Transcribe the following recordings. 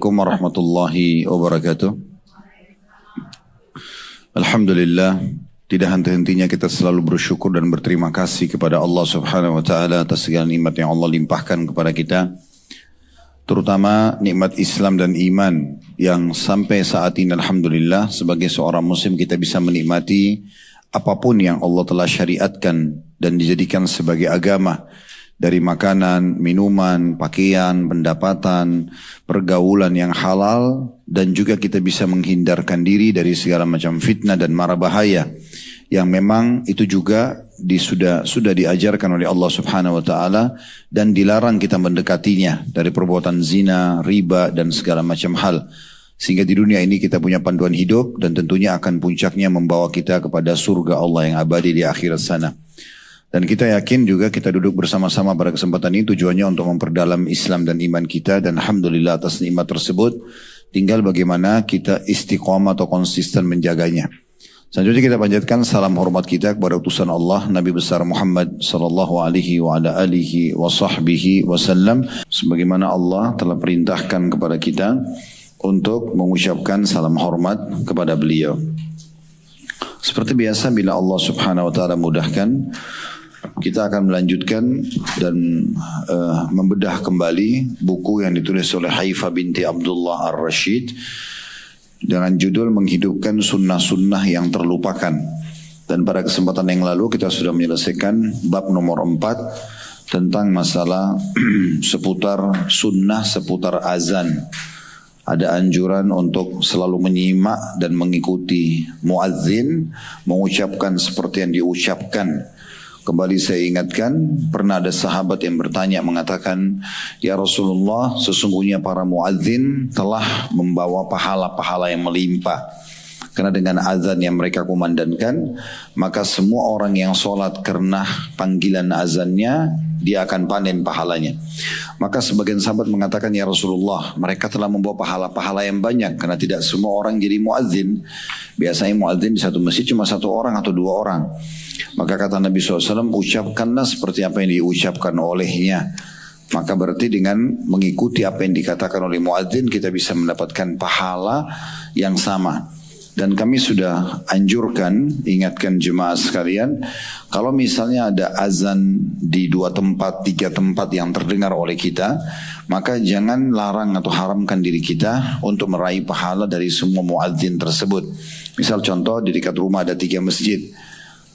Assalamualaikum warahmatullahi wabarakatuh. Alhamdulillah, tidak henti-hentinya kita selalu bersyukur dan berterima kasih kepada Allah Subhanahu wa taala atas segala nikmat yang Allah limpahkan kepada kita, terutama nikmat Islam dan iman yang sampai saat ini alhamdulillah sebagai seorang muslim kita bisa menikmati apapun yang Allah telah syariatkan dan dijadikan sebagai agama. Dari makanan, minuman, pakaian, pendapatan, pergaulan yang halal, dan juga kita bisa menghindarkan diri dari segala macam fitnah dan mara bahaya yang memang itu juga sudah diajarkan oleh Allah Subhanahu wa taala dan dilarang kita mendekatinya dari perbuatan zina, riba dan segala macam hal. Sehingga di dunia ini kita punya panduan hidup dan tentunya akan puncaknya membawa kita kepada surga Allah yang abadi di akhirat sana. Dan kita yakin juga kita duduk bersama-sama pada kesempatan ini tujuannya untuk memperdalam Islam dan iman kita, dan alhamdulillah atas nikmat tersebut tinggal bagaimana kita istiqomah atau konsisten menjaganya. Selanjutnya kita panjatkan salam hormat kita kepada utusan Allah Nabi besar Muhammad sallallahu alaihi wa ala alihi wa sahbihi wasallam, sebagaimana Allah telah perintahkan kepada kita untuk mengucapkan salam hormat kepada beliau. Seperti biasa, bila Allah Subhanahu wa taala mudahkan, kita akan melanjutkan dan membedah kembali buku yang ditulis oleh Haifa binti Abdullah Ar-Rashid dengan judul Menghidupkan Sunnah-Sunnah yang Terlupakan. Dan pada kesempatan yang lalu kita sudah menyelesaikan bab nomor 4 tentang masalah seputar sunnah, seputar azan. Ada anjuran untuk selalu menyimak dan mengikuti muadzin mengucapkan seperti yang diucapkan. Kembali saya ingatkan, pernah ada sahabat yang bertanya mengatakan, "Ya Rasulullah, sesungguhnya para muadzin telah membawa pahala-pahala yang melimpah. Karena dengan azan yang mereka kumandangkan, maka semua orang yang sholat karena panggilan azannya, dia akan panen pahalanya." Maka sebagian sahabat mengatakan, "Ya Rasulullah, mereka telah membawa pahala-pahala yang banyak, karena tidak semua orang jadi muadzin. Biasanya muadzin di satu masjid cuma satu orang atau dua orang." Maka kata Nabi SAW, ucapkanlah seperti apa yang diucapkan olehnya. Maka berarti dengan mengikuti apa yang dikatakan oleh muadzin, kita bisa mendapatkan pahala yang sama. Dan kami sudah anjurkan, ingatkan jemaah sekalian, kalau misalnya ada azan di 2 tempat, 3 tempat yang terdengar oleh kita, maka jangan larang atau haramkan diri kita untuk meraih pahala dari semua muadzin tersebut. Misal contoh, di dekat rumah ada 3 masjid.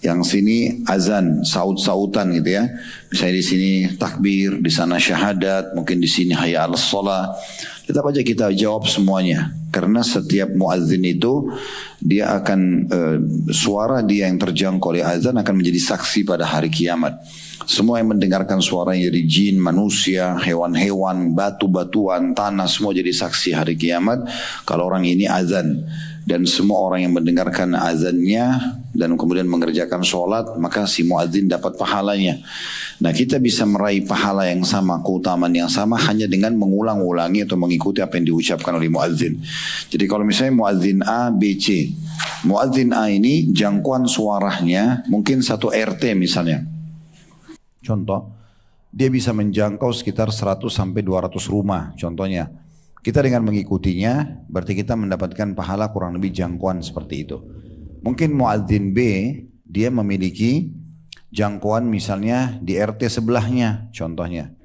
Yang sini azan, saut-sautan gitu ya. Misalnya di sini takbir, di sana syahadat, mungkin di sini hayya 'alas shalah. Tetap aja kita jawab semuanya. Karena setiap muadzin itu dia akan suara dia yang terjangkau oleh azan akan menjadi saksi pada hari kiamat. Semua yang mendengarkan suaranya dari jin, manusia, hewan-hewan, batu-batuan, tanah, semua jadi saksi hari kiamat kalau orang ini azan. Dan semua orang yang mendengarkan azannya dan kemudian mengerjakan sholat, maka si muadzin dapat pahalanya. Nah, kita bisa meraih pahala yang sama, keutamaan yang sama hanya dengan mengulang-ulangi atau mengikuti apa yang diucapkan oleh muadzin. Jadi kalau misalnya muadzin A, B, C, muadzin A ini jangkauan suaranya mungkin 1 RT misalnya. Contoh, dia bisa menjangkau sekitar 100 sampai 200 rumah contohnya. Kita dengan mengikutinya berarti kita mendapatkan pahala kurang lebih jangkauan seperti itu. Mungkin muadzin B dia memiliki jangkauan misalnya di RT sebelahnya contohnya.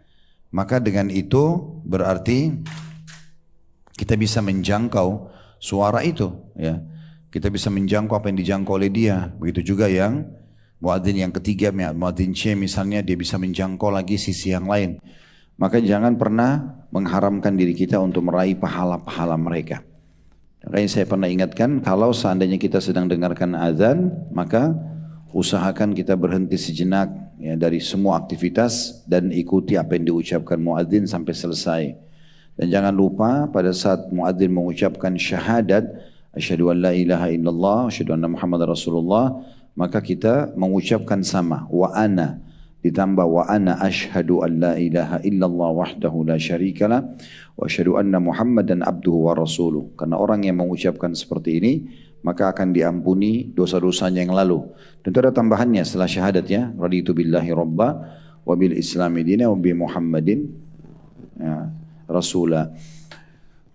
Maka dengan itu berarti kita bisa menjangkau suara itu ya. Kita bisa menjangkau apa yang dijangkau oleh dia. Begitu juga yang muadzin yang ketiga, muadzin C misalnya, dia bisa menjangkau lagi sisi yang lain. Maka jangan pernah mengharamkan diri kita untuk meraih pahala-pahala mereka. Makanya saya pernah ingatkan, kalau seandainya kita sedang dengarkan azan, maka usahakan kita berhenti sejenak ya, dari semua aktivitas dan ikuti apa yang diucapkan muadzin sampai selesai. Dan jangan lupa pada saat muadzin mengucapkan syahadat, asyhadu an la ilaha illallah, asyhadu anna Muhammad Rasulullah, maka kita mengucapkan sama, wa ana, ditambah wa ana asyhadu an la ilaha illallah wahdahu la syarikalah wa asyhadu anna Muhammadan abduhu wa rasuluh. Karena orang yang mengucapkan seperti ini maka akan diampuni dosa-dosanya yang lalu. Tentu ada tambahannya setelah syahadat ya, raditu billahi rabba wa bil islami dina wa bi Muhammadin ya, rasulah.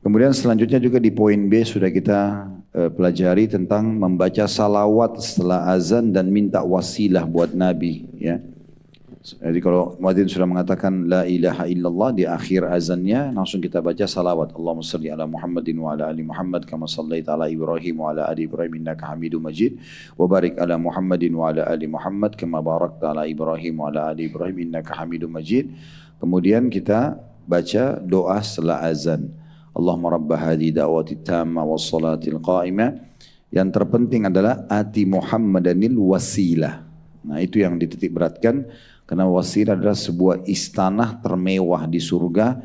Kemudian selanjutnya juga di poin B sudah kita pelajari tentang membaca salawat setelah azan dan minta wasilah buat Nabi. Ya. Jadi kalau muadzin sudah mengatakan la ilaha illallah di akhir azannya langsung kita baca salawat. Allahumma salli ala Muhammadin wa ala ali Muhammad kama sallaita ala Ibrahim wa ala ali Ibrahim innaka Hamidum Majid wa barik ala Muhammadin wa ala ali Muhammad kama barakta ala Ibrahim wa ala ali Ibrahim innaka Hamidum Majid. Kemudian kita baca doa setelah azan. Allahumma rabba hadhi da'wati tamma was salatil qa'imah. Yang terpenting adalah ati Muhammadanil wasilah. Nah, itu yang dititik beratkan. Karena wasilah adalah sebuah istana termewah di surga,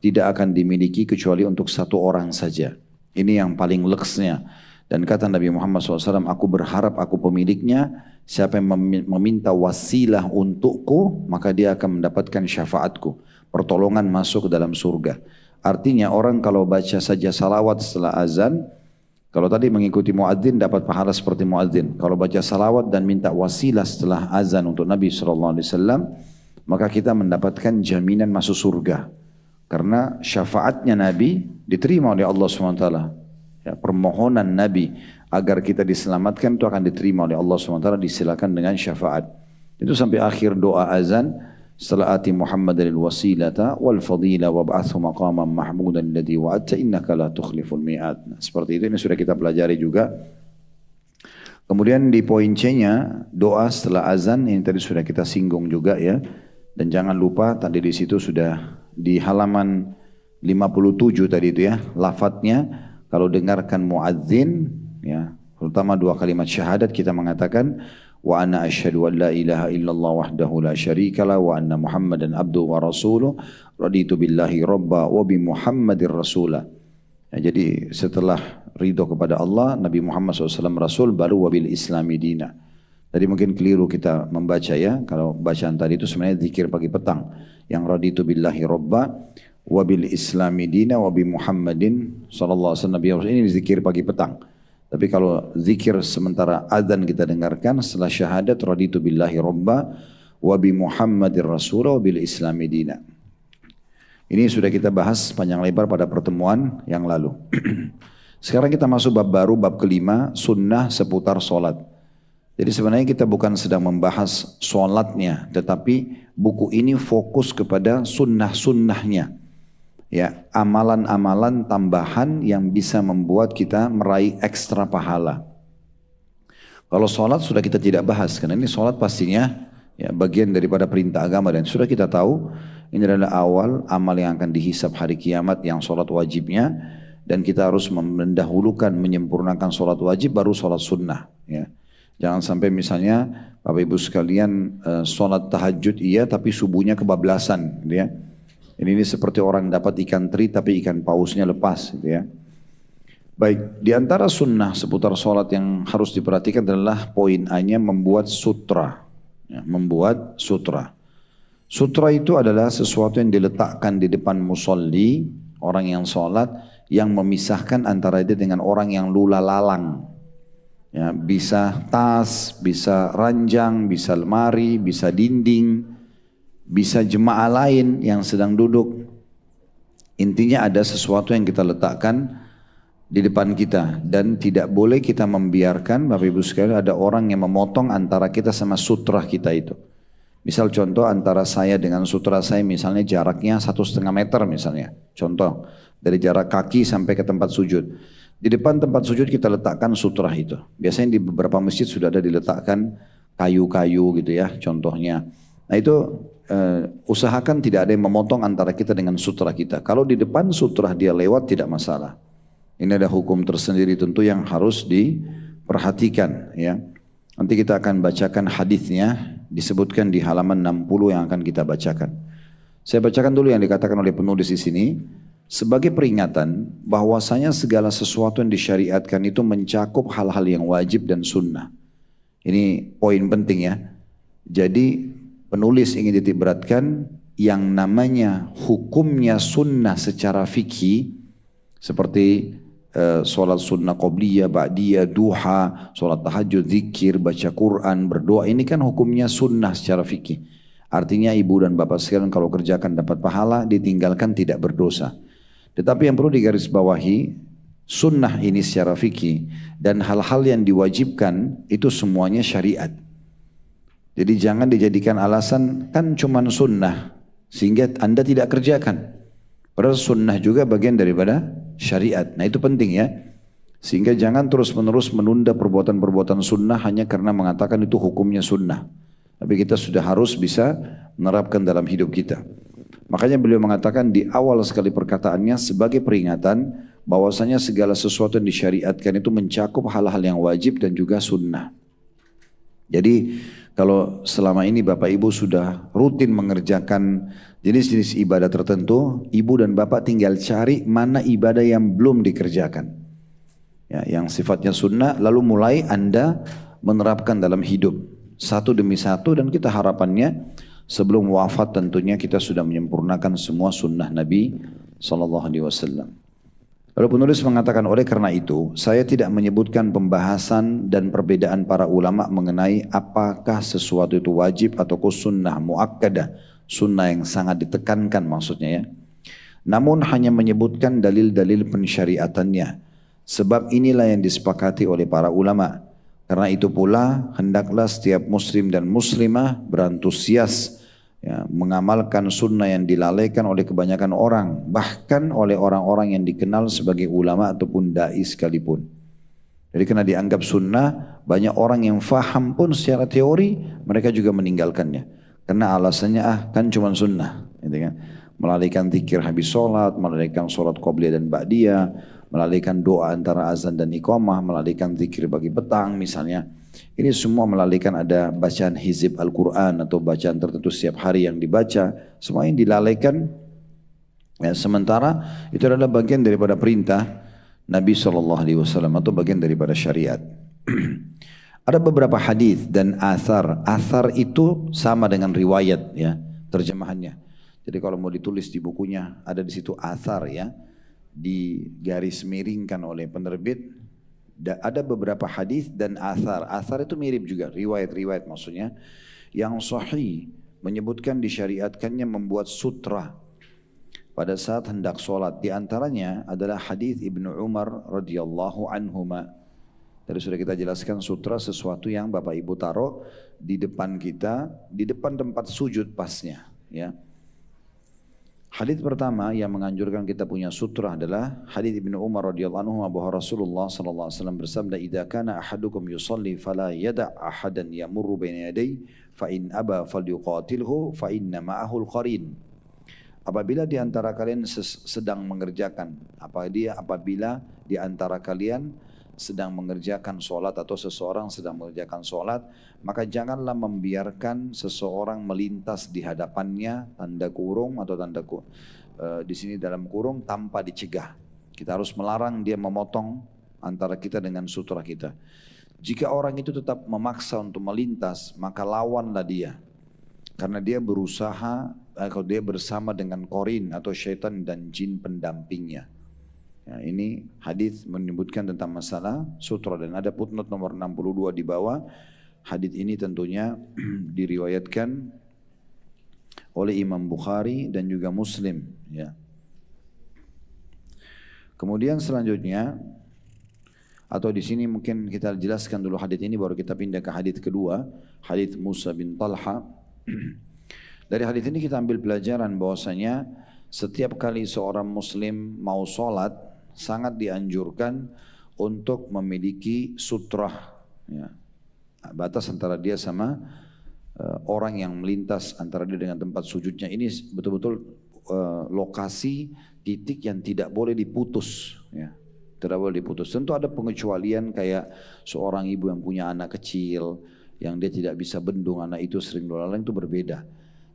tidak akan dimiliki kecuali untuk satu orang saja. Ini yang paling leksnya. Dan kata Nabi Muhammad SAW, aku berharap aku pemiliknya, siapa yang meminta wasilah untukku, maka dia akan mendapatkan syafaatku. Pertolongan masuk ke dalam surga. Artinya orang kalau baca saja salawat setelah azan, kalau tadi mengikuti muadzin dapat pahala seperti muadzin. Kalau baca salawat dan minta wasilah setelah azan untuk Nabi SAW, maka kita mendapatkan jaminan masuk surga. Karena syafaatnya Nabi diterima oleh Allah SWT. Ya, permohonan Nabi agar kita diselamatkan itu akan diterima oleh Allah SWT, disilakan dengan syafaat. Itu sampai akhir doa azan. Setelah ati Muhammadanil wasilata wal fadila wab'athu maqaman mahmudan alladhi wa'adta innaka la tukhliful mi'ad. Nah, seperti itu ini sudah kita pelajari juga. Kemudian di poin C-nya doa setelah azan ini tadi sudah kita singgung juga ya. Dan jangan lupa tadi di situ sudah di halaman 57 tadi itu ya, lafadznya kalau dengarkan muadzin ya, terutama dua kalimat syahadat kita mengatakan wa ana asyhadu an la ilaha illallah wahdahu la syarikalah wa anna Muhammadan abduhu wa rasuluh raditu billahi rabba wa bi Muhammadir rasulah. Ya, jadi setelah ridho kepada Allah, Nabi Muhammad SAW Rasul, baru wabil islami dina. Tadi mungkin keliru kita membaca ya, kalau bacaan tadi itu sebenarnya zikir pagi petang. Yang raditu billahi rabba wabil islami dina wa bi Muhammadin sallallahu alaihi wasallam, ini zikir pagi petang. Tapi kalau zikir sementara adzan kita dengarkan setelah syahadat raditu billahi rabba wa bi Muhammadir rasul wa bil islami dina. Ini sudah kita bahas panjang lebar pada pertemuan yang lalu. Sekarang kita masuk bab baru, bab kelima, sunnah seputar solat. Jadi sebenarnya kita bukan sedang membahas solatnya, tetapi buku ini fokus kepada sunnah-sunnahnya. Ya, amalan-amalan tambahan yang bisa membuat kita meraih ekstra pahala. Kalau solat sudah kita tidak bahas, karena ini solat pastinya ya, bagian daripada perintah agama dan sudah kita tahu ini adalah awal amal yang akan dihisab hari kiamat yang solat wajibnya, dan kita harus mendahulukan menyempurnakan solat wajib baru solat sunnah. Ya. Jangan sampai misalnya Bapak Ibu sekalian solat tahajud iya tapi subuhnya kebablasan, gitu ya. Ini seperti orang dapat ikan teri tapi ikan pausnya lepas, gitu ya. Baik, di antara sunnah seputar sholat yang harus diperhatikan adalah poin A-nya membuat sutra. Ya, membuat sutra. Sutra itu adalah sesuatu yang diletakkan di depan musolli, orang yang sholat, yang memisahkan antara dia dengan orang yang lula lalang. Ya, bisa tas, bisa ranjang, bisa lemari, bisa dinding, bisa jemaah lain yang sedang duduk. Intinya ada sesuatu yang kita letakkan di depan kita dan tidak boleh kita membiarkan Bapak Ibu sekalian ada orang yang memotong antara kita sama sutra kita itu. Misal contoh antara saya dengan sutra saya misalnya jaraknya 1,5 meter misalnya. Contoh dari jarak kaki sampai ke tempat sujud. Di depan tempat sujud kita letakkan sutra itu. Biasanya di beberapa masjid sudah ada diletakkan kayu-kayu gitu ya contohnya. Nah itu usahakan tidak ada yang memotong antara kita dengan sutra kita. Kalau di depan sutra dia lewat tidak masalah. Ini ada hukum tersendiri tentu yang harus diperhatikan ya. Nanti kita akan bacakan hadisnya disebutkan di halaman 60 yang akan kita bacakan. Saya bacakan dulu yang dikatakan oleh penulis di sini sebagai peringatan bahwasanya segala sesuatu yang disyariatkan itu mencakup hal-hal yang wajib dan sunnah. Ini poin penting ya. Jadi penulis ingin dititik beratkan yang namanya hukumnya sunnah secara fikih seperti sholat sunnah qobliyah, ba'diyah, duha, sholat tahajud, zikir, baca Quran, berdoa, ini kan hukumnya sunnah secara fikih. Artinya ibu dan bapak sekalian kalau kerjakan dapat pahala, ditinggalkan tidak berdosa. Tetapi yang perlu digarisbawahi, sunnah ini secara fikih dan hal-hal yang diwajibkan itu semuanya syariat. Jadi jangan dijadikan alasan kan cuman sunnah sehingga Anda tidak kerjakan. Padahal sunnah juga bagian daripada syariat. Nah itu penting ya. Sehingga jangan terus-menerus menunda perbuatan-perbuatan sunnah hanya karena mengatakan itu hukumnya sunnah. Tapi kita sudah harus bisa menerapkan dalam hidup kita. Makanya beliau mengatakan di awal sekali perkataannya sebagai peringatan bahwasanya segala sesuatu yang disyariatkan itu mencakup hal-hal yang wajib dan juga sunnah. Jadi kalau selama ini Bapak Ibu sudah rutin mengerjakan jenis-jenis ibadah tertentu, Ibu dan Bapak tinggal cari mana ibadah yang belum dikerjakan. Ya, yang sifatnya sunnah lalu mulai Anda menerapkan dalam hidup satu demi satu dan kita harapannya sebelum wafat tentunya kita sudah menyempurnakan semua sunnah Nabi SAW. Lalu penulis mengatakan oleh karena itu saya tidak menyebutkan pembahasan dan perbedaan para ulama mengenai apakah sesuatu itu wajib atau sunnah muakkadah, sunnah yang sangat ditekankan maksudnya ya. Namun hanya menyebutkan dalil-dalil pensyariatannya. Sebab inilah yang disepakati oleh para ulama. Karena itu pula hendaklah setiap muslim dan muslimah berantusias ya, mengamalkan sunnah yang dilalaikan oleh kebanyakan orang, bahkan oleh orang-orang yang dikenal sebagai ulama ataupun dai sekalipun. Jadi karena dianggap sunnah, banyak orang yang faham pun secara teori mereka juga meninggalkannya. Karena alasannya kan cuma sunnah, gitu kan? Melalaikan zikir habis sholat, melalaikan sholat qobliyah dan ba'diyah, melalaikan doa antara azan dan iqamah, melalaikan zikir bagi petang misalnya. Ini semua melalaikan ada bacaan hizib Al-Quran atau bacaan tertentu setiap hari yang dibaca. Semua yang dilalaikan. Ya, sementara itu adalah bagian daripada perintah Nabi SAW atau bagian daripada syariat. Ada beberapa hadis dan athar. Athar itu sama dengan riwayat ya terjemahannya. Jadi kalau mau ditulis di bukunya ada di situ athar ya. Digaris miringkan oleh penerbit. Ada beberapa hadis dan athar. Athar itu mirip juga, riwayat-riwayat maksudnya. Yang sahih menyebutkan disyariatkannya membuat sutra pada saat hendak sholat. Di antaranya adalah hadis Ibnu Umar radhiyallahu anhuma. Tadi sudah kita jelaskan sutra sesuatu yang Bapak Ibu taruh di depan kita, di depan tempat sujud pasnya. Ya. Hadits pertama yang menganjurkan kita punya sutra adalah hadits Ibnu Umar radhiyallahu anhu bahwa Rasulullah sallallahu alaihi wasallam bersabda, "Idza kana ahadukum yusalli fala yada' ahadan yamurru baina yadayhi fa in aba falyuqatilhu fa inna ma'ahu al-qarin." Apabila di antara kalian sedang mengerjakan, apabila di antara kalian sedang mengerjakan solat atau seseorang sedang mengerjakan solat, maka janganlah membiarkan seseorang melintas di hadapannya tanda kurung atau di sini dalam kurung tanpa dicegah. Kita harus melarang dia memotong antara kita dengan sutra kita. Jika orang itu tetap memaksa untuk melintas, maka lawanlah dia. Karena dia berusaha, kalau dia bersama dengan korin atau syaitan dan jin pendampingnya. Ya, ini hadis menyebutkan tentang masalah sutra dan ada footnote nomor 62 di bawah. Hadis ini tentunya diriwayatkan oleh Imam Bukhari dan juga Muslim. Ya. Kemudian selanjutnya, atau di sini mungkin kita jelaskan dulu hadis ini baru kita pindah ke hadis kedua, hadis Musa bin Talha. Dari hadis ini kita ambil pelajaran bahwasanya setiap kali seorang Muslim mau sholat sangat dianjurkan untuk memiliki sutrah, ya, batas antara dia sama orang yang melintas antara dia dengan tempat sujudnya. Ini betul-betul lokasi titik yang tidak boleh diputus, ya, tidak boleh diputus. Tentu ada pengecualian kayak seorang ibu yang punya anak kecil yang dia tidak bisa bendung anak itu sering dolan itu berbeda.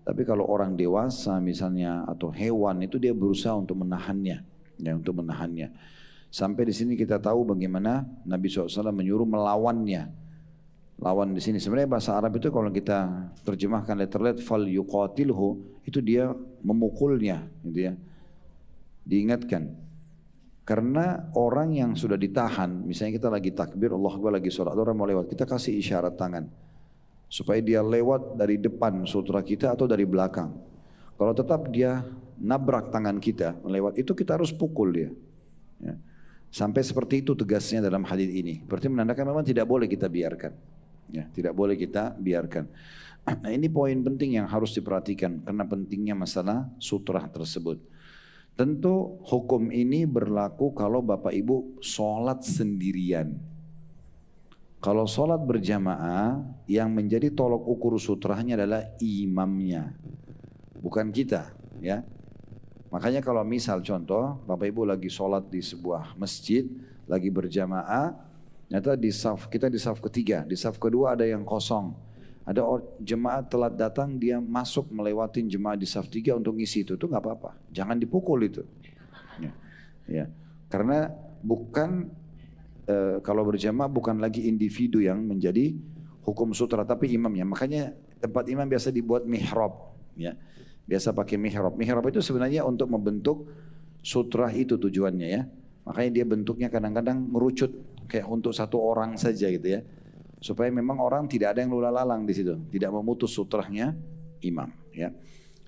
Tapi kalau orang dewasa misalnya atau hewan itu dia berusaha untuk menahannya. Ya, untuk menahannya. Sampai di sini kita tahu bagaimana Nabi SAW menyuruh melawannya. Lawan di sini sebenarnya bahasa Arab itu kalau kita terjemahkan letter fal yuqatilhu itu dia memukulnya, gitu ya. Diingatkan. Karena orang yang sudah ditahan, misalnya kita lagi takbir, Allah Akbar lagi sholat, orang mau lewat, kita kasih isyarat tangan supaya dia lewat dari depan sutra kita atau dari belakang. Kalau tetap dia nabrak tangan kita, melewat itu kita harus pukul dia. Ya. Sampai seperti itu tegasnya dalam hadis ini. Berarti menandakan memang tidak boleh kita biarkan. Ya, tidak boleh kita biarkan. Nah ini poin penting yang harus diperhatikan karena pentingnya masalah sutrah tersebut. Tentu hukum ini berlaku kalau Bapak Ibu sholat sendirian. Kalau sholat berjamaah, yang menjadi tolok ukur sutrahnya adalah imamnya, bukan kita, ya. Makanya kalau misal contoh, Bapak Ibu lagi sholat di sebuah masjid, lagi berjamaah, ternyata kita di saf ketiga, di saf kedua ada yang kosong. Ada jemaah telat datang, dia masuk melewatin jemaah di saf 3 untuk ngisi itu nggak apa-apa. Jangan dipukul itu. Ya. Karena bukan kalau berjamaah bukan lagi individu yang menjadi hukum sutra, tapi imamnya. Makanya tempat imam biasa dibuat mihrab. Ya. Biasa pakai mihrab. Mihrab itu sebenarnya untuk membentuk sutra itu tujuannya ya. Makanya dia bentuknya kadang-kadang merucut kayak untuk satu orang saja gitu ya. Supaya memang orang tidak ada yang lula lalang di situ, tidak memutus sutrahnya imam. Ya,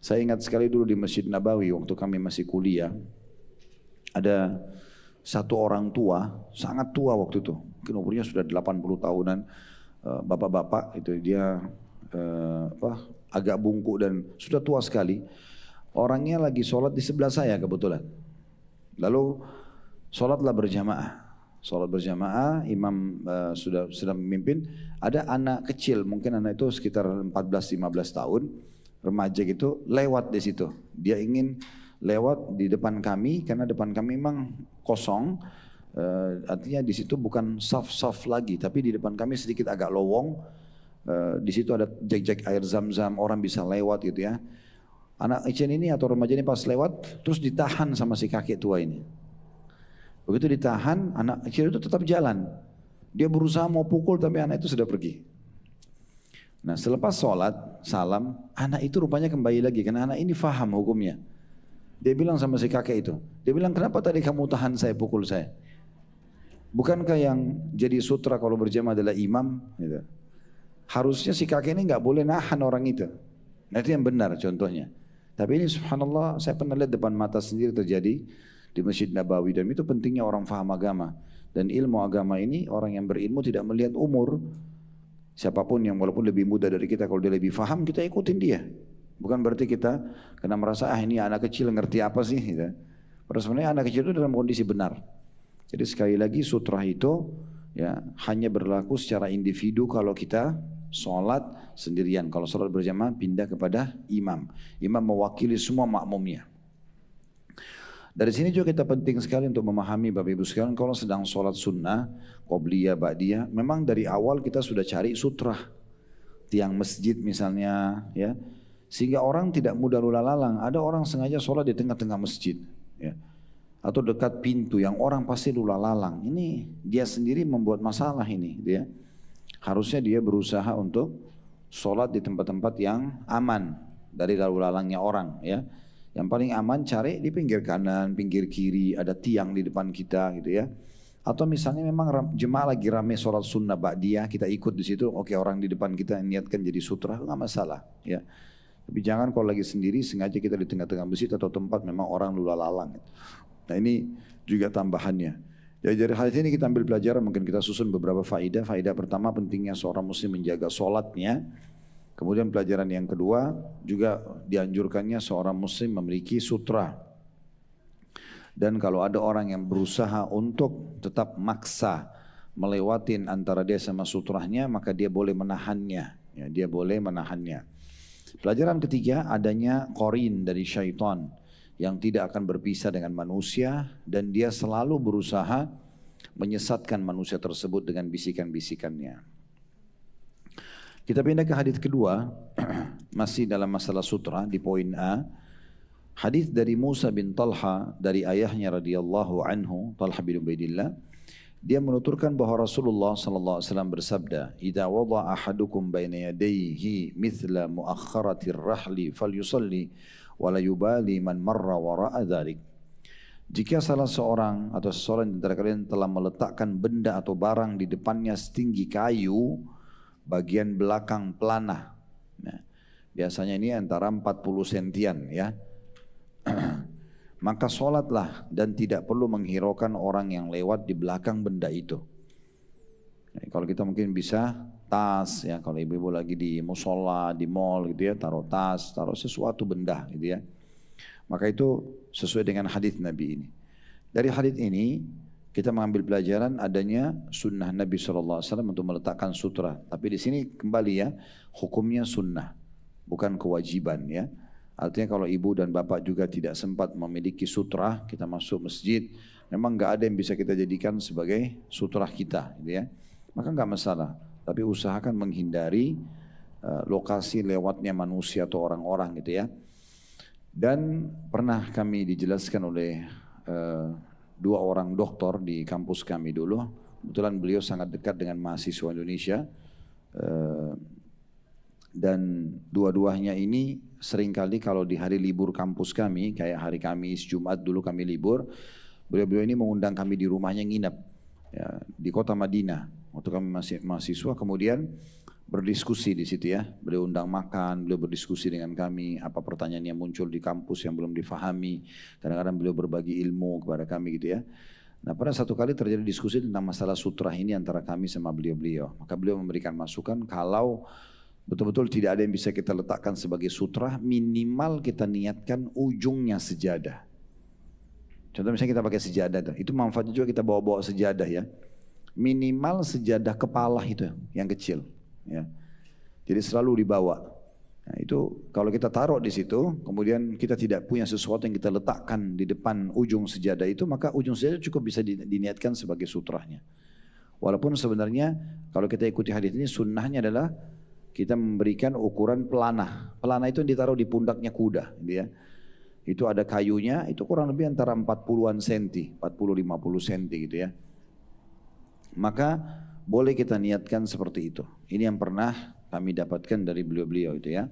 saya ingat sekali dulu di Masjid Nabawi waktu kami masih kuliah, ada satu orang tua, sangat tua waktu itu, mungkin umurnya sudah 80 tahunan, bapak-bapak itu dia agak bungkuk dan sudah tua sekali. Orangnya lagi sholat di sebelah saya kebetulan. Lalu sholatlah berjamaah. Sholat berjamaah, imam sedang memimpin, ada anak kecil, mungkin anak itu sekitar 14-15 tahun, remaja gitu, lewat di situ. Dia ingin lewat di depan kami, karena depan kami memang kosong, artinya di situ bukan saf-saf lagi, tapi di depan kami sedikit agak lowong, di situ ada jak-jak air zam-zam, orang bisa lewat gitu ya. Anak kecil ini atau remaja ini pas lewat, terus ditahan sama si kakek tua ini. Begitu ditahan, anak kecil itu tetap jalan. Dia berusaha mau pukul tapi anak itu sudah pergi. Nah selepas sholat, salam, anak itu rupanya kembali lagi. Karena anak ini faham hukumnya. Dia bilang sama si kakek itu, dia bilang kenapa tadi kamu tahan saya, pukul saya? Bukankah yang jadi sutra kalau berjamaah adalah imam? Gitu. Harusnya si kakek ini nggak boleh nahan orang itu. Nah itu yang benar contohnya. Tapi ini subhanallah saya pernah lihat depan mata sendiri terjadi di Masjid Nabawi, dan itu pentingnya orang faham agama. Dan ilmu agama ini orang yang berilmu tidak melihat umur. Siapapun yang walaupun lebih muda dari kita, kalau dia lebih faham kita ikutin dia. Bukan berarti kita kena merasa ini anak kecil ngerti apa sih gitu. Padahal sebenarnya anak kecil itu dalam kondisi benar. Jadi sekali lagi sutra itu ya hanya berlaku secara individu kalau kita sholat sendirian. Kalau sholat berjamaah pindah kepada imam. Imam mewakili semua makmumnya. Dari sini juga kita penting sekali untuk memahami Bapak Ibu sekalian, kalau sedang sholat sunnah, qobliyah, ba'diyah, memang dari awal kita sudah cari sutrah, tiang masjid misalnya, ya, sehingga orang tidak mudah lula lalang. Ada orang sengaja sholat di tengah-tengah masjid, ya, atau dekat pintu yang orang pasti lula lalang. Ini dia sendiri membuat masalah ini, dia harusnya dia berusaha untuk sholat di tempat-tempat yang aman dari lalu lalangnya orang, ya. Yang paling aman cari di pinggir kanan, pinggir kiri, ada tiang di depan kita gitu ya. Atau misalnya memang jemaah lagi rame sholat sunnah ba'diyah, kita ikut di situ, oke orang di depan kita niatkan jadi sutra, nggak masalah ya. Tapi jangan kalau lagi sendiri sengaja kita di tengah-tengah masjid atau tempat memang orang lula lalang. Nah ini juga tambahannya. Jadi dari hal ini kita ambil pelajaran, mungkin kita susun beberapa faedah. Faedah pertama pentingnya seorang muslim menjaga sholatnya. Kemudian pelajaran yang kedua juga dianjurkannya seorang muslim memiliki sutra. Dan kalau ada orang yang berusaha untuk tetap maksa melewatin antara dia sama sutrahnya, maka dia boleh menahannya. Ya, dia boleh menahannya. Pelajaran ketiga adanya qarin dari syaitan yang tidak akan berpisah dengan manusia dan dia selalu berusaha menyesatkan manusia tersebut dengan bisikan-bisikannya. Kita pindah ke hadis kedua, masih dalam masalah sutra di poin A. Hadis dari Musa bin Talha dari ayahnya radhiyallahu anhu, Talha bin Ubaidillah. Dia menuturkan bahwa Rasulullah sallallahu alaihi wasallam bersabda, "Idza wada'a ahadukum baina yadayhi mithla muakhkharatir rahli falyusalli wa la yubali man marra wara'a dzalik." Jika salah seorang atau seseorang di antara kalian telah meletakkan benda atau barang di depannya setinggi kayu, bagian belakang pelana. Nah, biasanya ini antara 40 sentian ya. maka sholatlah dan tidak perlu menghiraukan orang yang lewat di belakang benda itu. Kalau kita mungkin bisa tas ya, kalau ibu-ibu lagi di musola, di mall gitu ya, taruh tas, taruh sesuatu benda gitu ya. Maka itu sesuai dengan hadis Nabi ini. Dari hadis ini kita mengambil pelajaran adanya sunnah Nabi SAW untuk meletakkan sutra. Tapi di sini kembali ya, hukumnya sunnah, bukan kewajiban ya. Artinya kalau ibu dan bapak juga tidak sempat memiliki sutra, kita masuk masjid, memang nggak ada yang bisa kita jadikan sebagai sutra kita, gitu ya. Maka nggak masalah. Tapi usahakan menghindari lokasi lewatnya manusia atau orang-orang, gitu ya. Dan pernah kami dijelaskan oleh dua orang doktor di kampus kami dulu. Kebetulan beliau sangat dekat dengan mahasiswa Indonesia. Dan dua-duanya ini seringkali kalau di hari libur kampus kami, kayak hari Kamis, Jumat dulu kami libur, beliau-beliau ini mengundang kami di rumahnya nginep ya, di kota Madinah. Waktu kami masih mahasiswa, kemudian berdiskusi di situ ya. Beliau undang makan, beliau berdiskusi dengan kami, apa pertanyaan yang muncul di kampus yang belum difahami. Kadang-kadang beliau berbagi ilmu kepada kami gitu ya. Nah pada satu kali terjadi diskusi tentang masalah sutra ini antara kami sama beliau-beliau. Maka beliau memberikan masukan kalau betul-betul tidak ada yang bisa kita letakkan sebagai sutra, minimal kita niatkan ujungnya sejadah. Contoh misalnya kita pakai sejadah, itu manfaatnya juga kita bawa-bawa sejadah ya. Minimal sejadah kepala itu yang kecil. Ya. Jadi selalu dibawa. Nah, itu kalau kita taruh di situ, kemudian kita tidak punya sesuatu yang kita letakkan di depan ujung sejadah itu, maka ujung sejadah cukup bisa diniatkan sebagai sutrahnya. Walaupun sebenarnya kalau kita ikuti hadis ini, sunnahnya adalah kita memberikan ukuran pelana. Pelana itu yang ditaruh di pundaknya kuda, gitu ya. Itu ada kayunya, itu kurang lebih antara 40-an senti, 40-50 senti gitu ya. Maka boleh kita niatkan seperti itu. Ini yang pernah kami dapatkan dari beliau-beliau itu ya.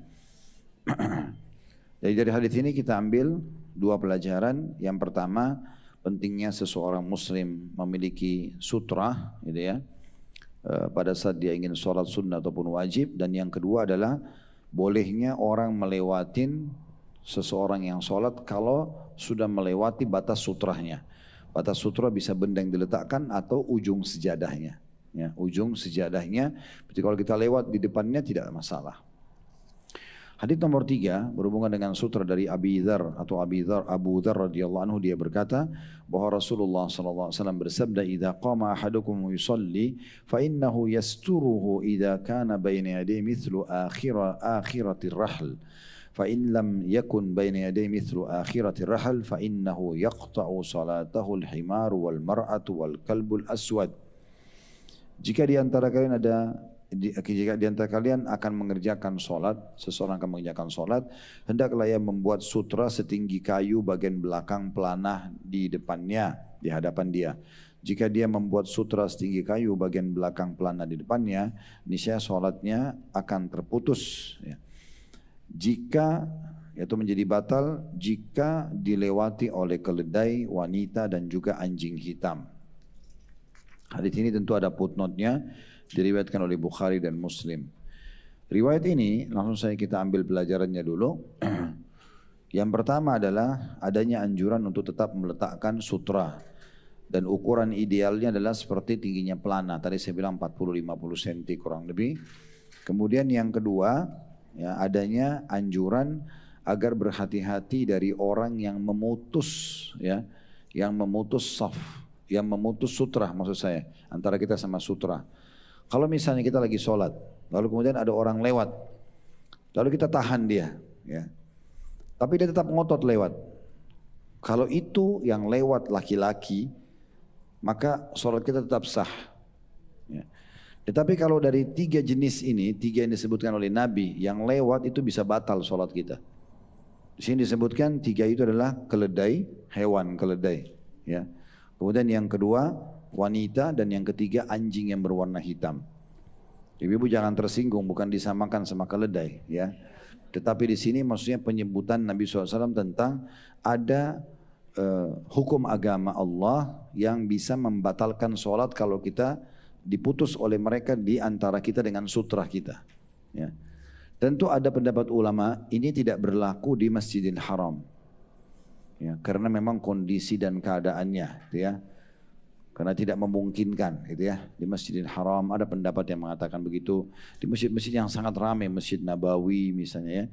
Jadi dari hadis ini kita ambil dua pelajaran. Yang pertama, pentingnya seseorang muslim memiliki sutra gitu ya, pada saat dia ingin sholat sunnah ataupun wajib. Dan yang kedua adalah bolehnya orang melewatin seseorang yang sholat kalau sudah melewati batas sutrahnya. Batas sutra bisa benda yang diletakkan atau ujung sejadahnya. Ya, ujung sejadahnya. Berarti kalau kita lewat di depannya tidak masalah. Hadits nomor 3 berhubungan dengan sutra dari Abu Dzar Abu Dzar radhiyallahu anhu, dia berkata bahwa Rasulullah sallallahu alaihi wasallam bersabda, "Idza qama ahadukum yusalli fa innahu yasturuhu idza kana baina yadayhi mithlu akhiratir rahl." فإن لم يكن بين يديه مثل آخرة الرحل فإنه يقطع صلاته الحمار والمرأة والكلب الأسود. Jika di antara kalian akan mengerjakan solat, seseorang akan mengerjakan solat, hendaklah ia membuat sutra setinggi kayu bagian belakang pelana di depannya, di hadapan dia. Jika dia membuat sutra setinggi kayu bagian belakang pelana di depannya, niscaya solatnya akan terputus. Ya. Jika yaitu menjadi batal jika dilewati oleh keledai, wanita dan juga anjing hitam. Hadits ini tentu ada footnote-nya, diriwayatkan oleh Bukhari dan Muslim. Riwayat ini langsung saja kita ambil pelajarannya dulu. Yang pertama adalah adanya anjuran untuk tetap meletakkan sutra, dan ukuran idealnya adalah seperti tingginya pelana. Tadi saya bilang 40-50 cm kurang lebih. Kemudian yang kedua, ya, adanya anjuran agar berhati-hati dari orang yang memutus, ya, yang memutus saf, yang memutus sutra, maksud saya antara kita sama sutra. Kalau misalnya kita lagi sholat, lalu kemudian ada orang lewat, lalu kita tahan dia, ya, tapi dia tetap ngotot lewat. Kalau itu yang lewat laki-laki, maka sholat kita tetap sah. Ya. Tetapi kalau dari 3 jenis ini, 3 yang disebutkan oleh Nabi, yang lewat itu bisa batal sholat kita. Di sini disebutkan 3 itu adalah keledai, hewan keledai. Ya. Kemudian yang kedua wanita, dan yang ketiga anjing yang berwarna hitam. Ibu-ibu jangan tersinggung, bukan disamakan sama keledai. Ya. Tetapi di sini maksudnya penyebutan Nabi SAW tentang ada hukum agama Allah yang bisa membatalkan sholat kalau kita diputus oleh mereka di antara kita dengan sutra kita. Ya. Tentu ada pendapat ulama ini tidak berlaku di Masjidil Haram. Ya, karena memang kondisi dan keadaannya, gitu ya. Karena tidak memungkinkan, gitu ya. Di Masjidil Haram ada pendapat yang mengatakan begitu. Di masjid-masjid yang sangat ramai, Masjid Nabawi misalnya ya.